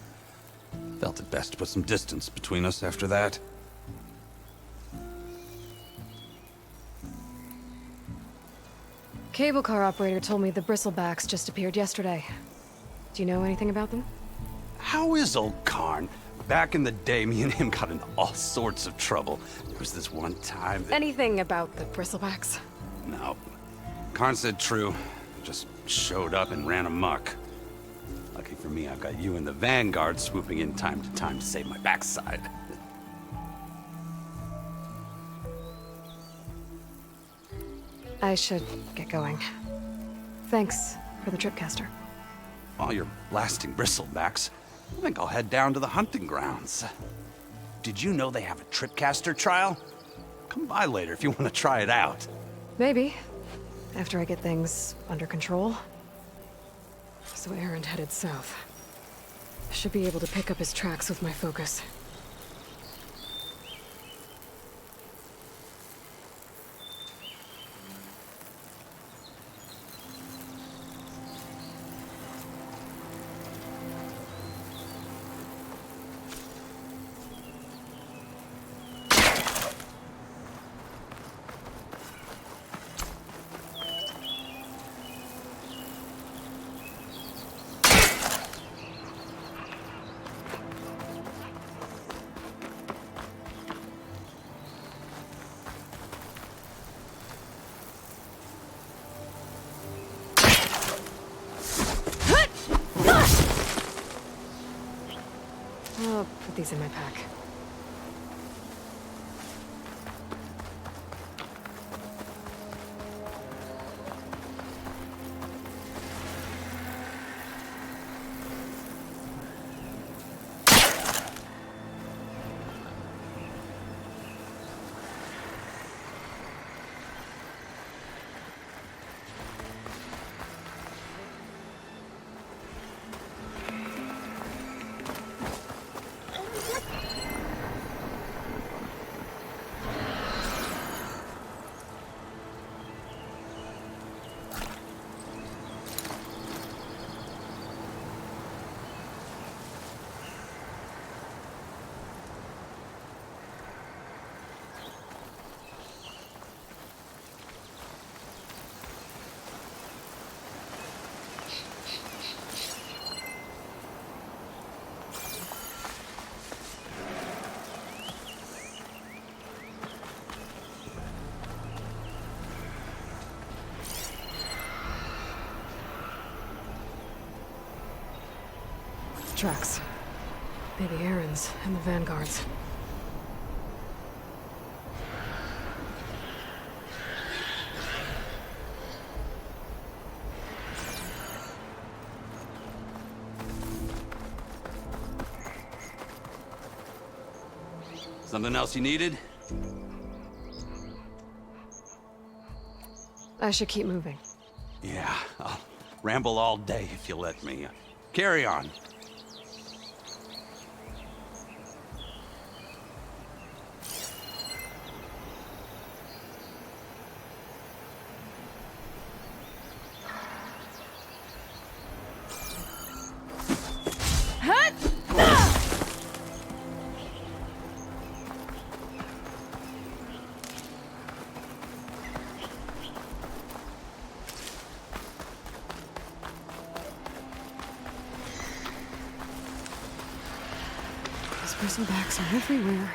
Felt it best to put some distance between us after that. Cable car operator told me the bristlebacks just appeared yesterday. Do you know anything about them? How is old Karn? Back in the day, me and him got into all sorts of trouble. There was this one time that... Anything about the bristlebacks? No. Karn said true. Just showed up and ran amok. Lucky for me, I've got you and the Vanguard swooping in time to save my backside. I should get going. Thanks for the tripcaster. While you're blasting bristlebacks, I think I'll head down to the hunting grounds. Did you know they have a tripcaster trial? Come by later if you want to try it out. Maybe. After I get things under control. So Aaron headed south. I should be able to pick up his tracks with my focus. I'll put these in my pack. Tracks. Maybe Aaron's and the Vanguard's. Something else you needed? I should keep moving. Yeah, I'll ramble all day if you let me. Carry on. Those bristlebacks are everywhere.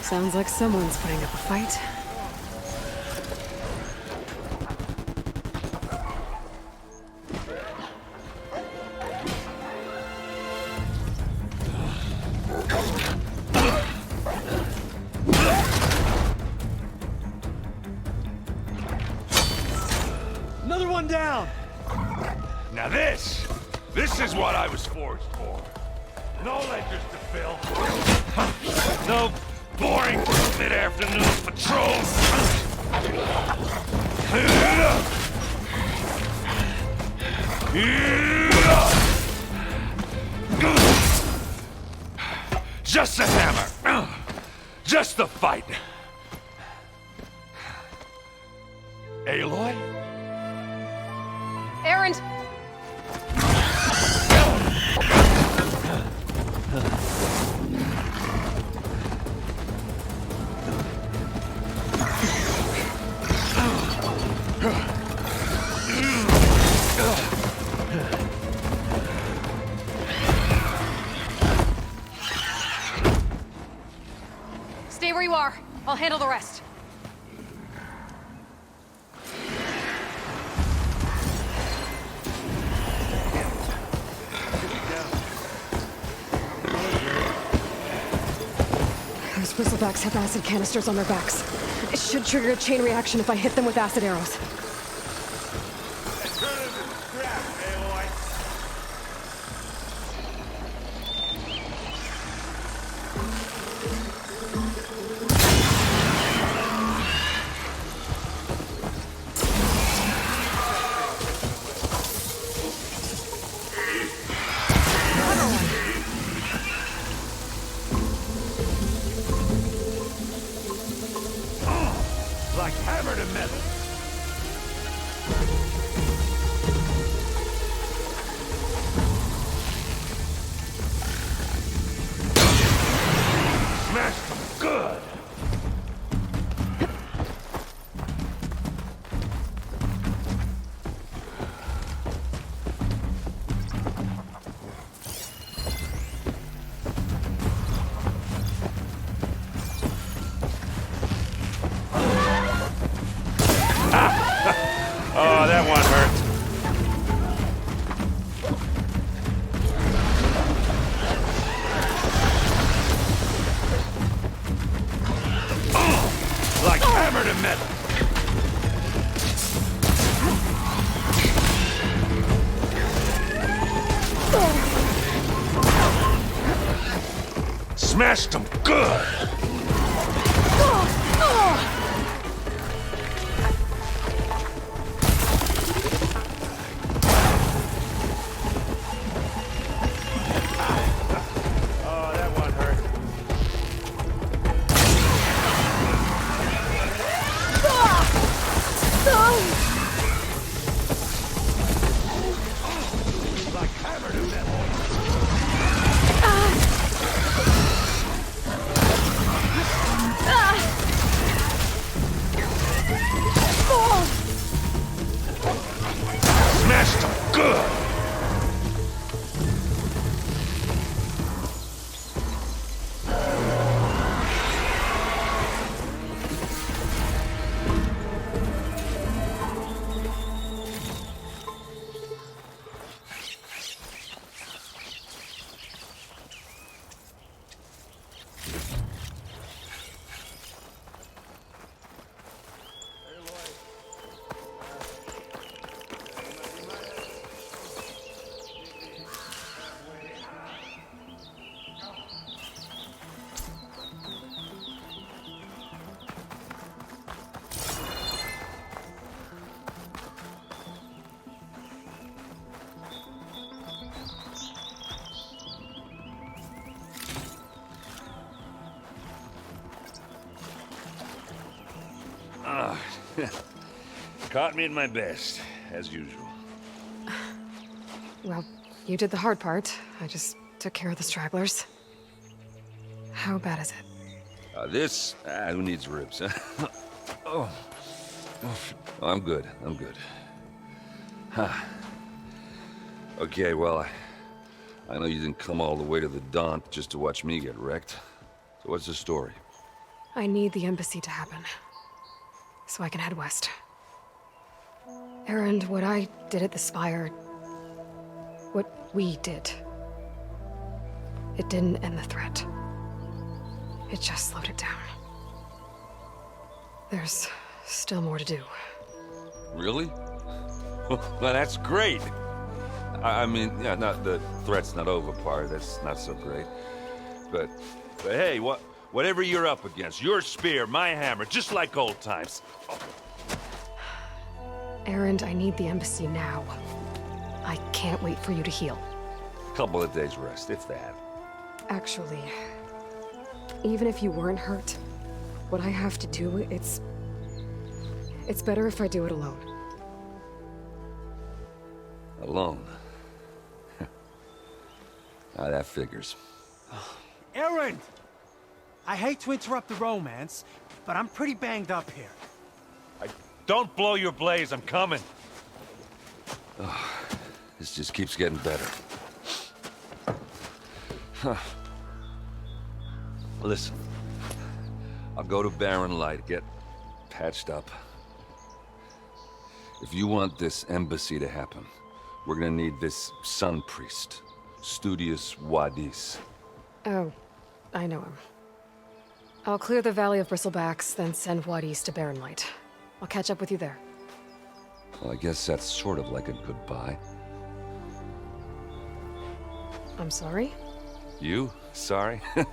Sounds like someone's putting up a fight. Another one down! Now this is what I was forged for. No ledgers to fill. No boring mid-afternoon patrols. Just a hammer. Just the fight. Aloy? Errand! Stay where you are. I'll handle the rest. Those bristlebacks have acid canisters on their backs. It should trigger a chain reaction if I hit them with acid arrows. Like hammer to metal. Smashed them good. Oh, that one hurt. Like hammer to metal. Smashed them good. Smashed them good. Caught me at my best, as usual. Well, you did the hard part. I just took care of the stragglers. How bad is it? Who needs ribs, huh? Oh. I'm good, I'm good. Huh. Okay, well, I know you didn't come all the way to the Daunt just to watch me get wrecked. So what's the story? I need the embassy to happen, so I can head west. Erend, what I did at the Spire, what we did, it didn't end the threat. It just slowed it down. There's still more to do. Really? Well, that's great. I mean, yeah, not the threat's not over part. That's not so great. But hey, whatever you're up against, your spear, my hammer, just like old times. Erend, I need the embassy now. I can't wait for you to heal. Couple of days rest, if that. Actually, even if you weren't hurt, what I have to do, it's better if I do it alone. Alone? Now that figures. Erend! I hate to interrupt the romance, but I'm pretty banged up here. Don't blow your blaze, I'm coming. Oh, this just keeps getting better. Huh. Listen, I'll go to Barren Light, get patched up. If you want this embassy to happen, we're gonna need this sun priest, Studius Wadis. Oh, I know him. I'll clear the Valley of Bristlebacks, then send Wadis to Barren Light. I'll catch up with you there. Well, I guess that's sort of like a goodbye. I'm sorry? You? Sorry? Ugh.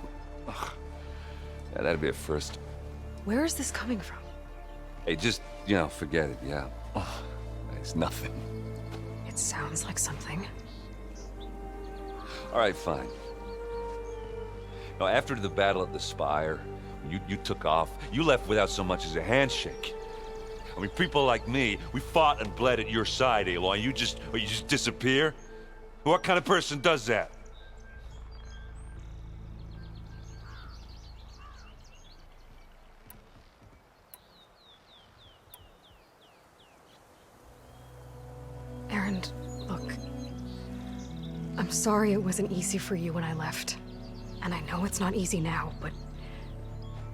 Yeah, that'd be a first. Where is this coming from? Hey, just, forget it, yeah. Oh, it's nothing. It sounds like something. All right, fine. Now, after the battle at the Spire, you took off, you left without so much as a handshake. I mean, people like me, we fought and bled at your side, Aloy. You just disappear? What kind of person does that? Erend, look. I'm sorry it wasn't easy for you when I left. And I know it's not easy now, but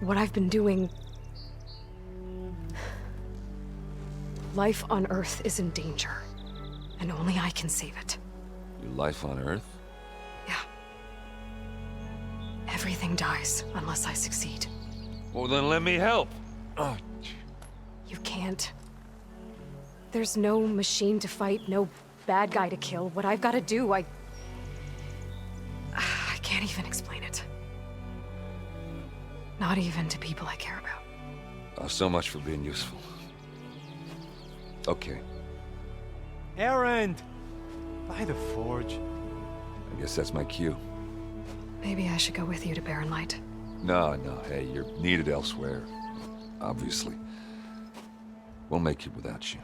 what I've been doing... Life on Earth is in danger, and only I can save it. Your life on Earth? Yeah. Everything dies unless I succeed. Well, then let me help. Oh. You can't. There's no machine to fight, no bad guy to kill. What I've got to do, I can't even explain it. Not even to people I care about. Oh, so much for being useful. Okay. Erend! By the forge. I guess that's my cue. Maybe I should go with you to Barren Light. No, hey, you're needed elsewhere. Obviously. We'll make it without you.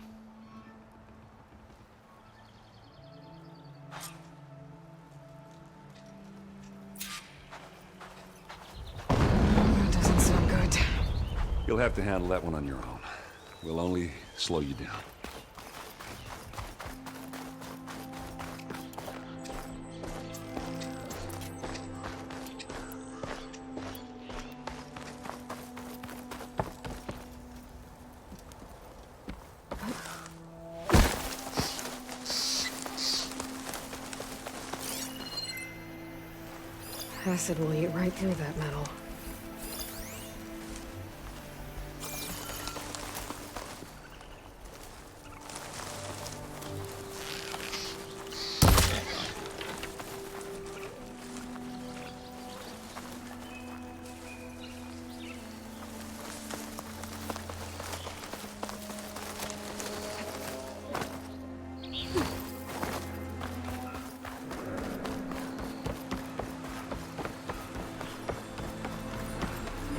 That doesn't sound good. You'll have to handle that one on your own. We'll only slow you down. Acid will eat right through that metal.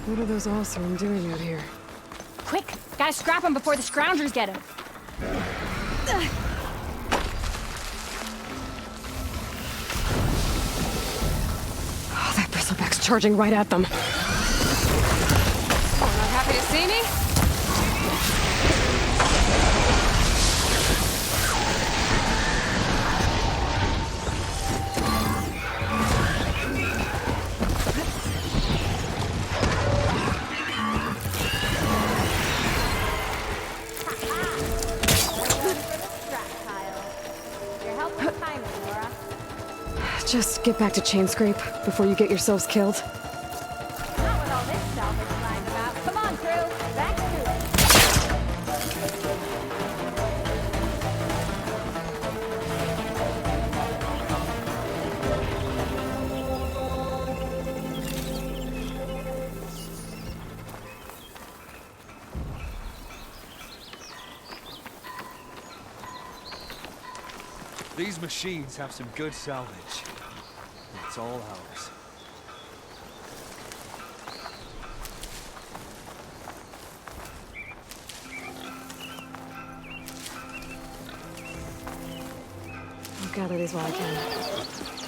What are those Oseram doing out here? Quick! Gotta scrap him before the scroungers get him. Oh, that bristleback's charging right at them. Not happy to see me? timing, Laura. Just get back to Chainscrape before you get yourselves killed. Not with all this salvage lying about. Come on, crew. Back to it. These machines have some good salvage. It's all ours. I'll gather these while I can.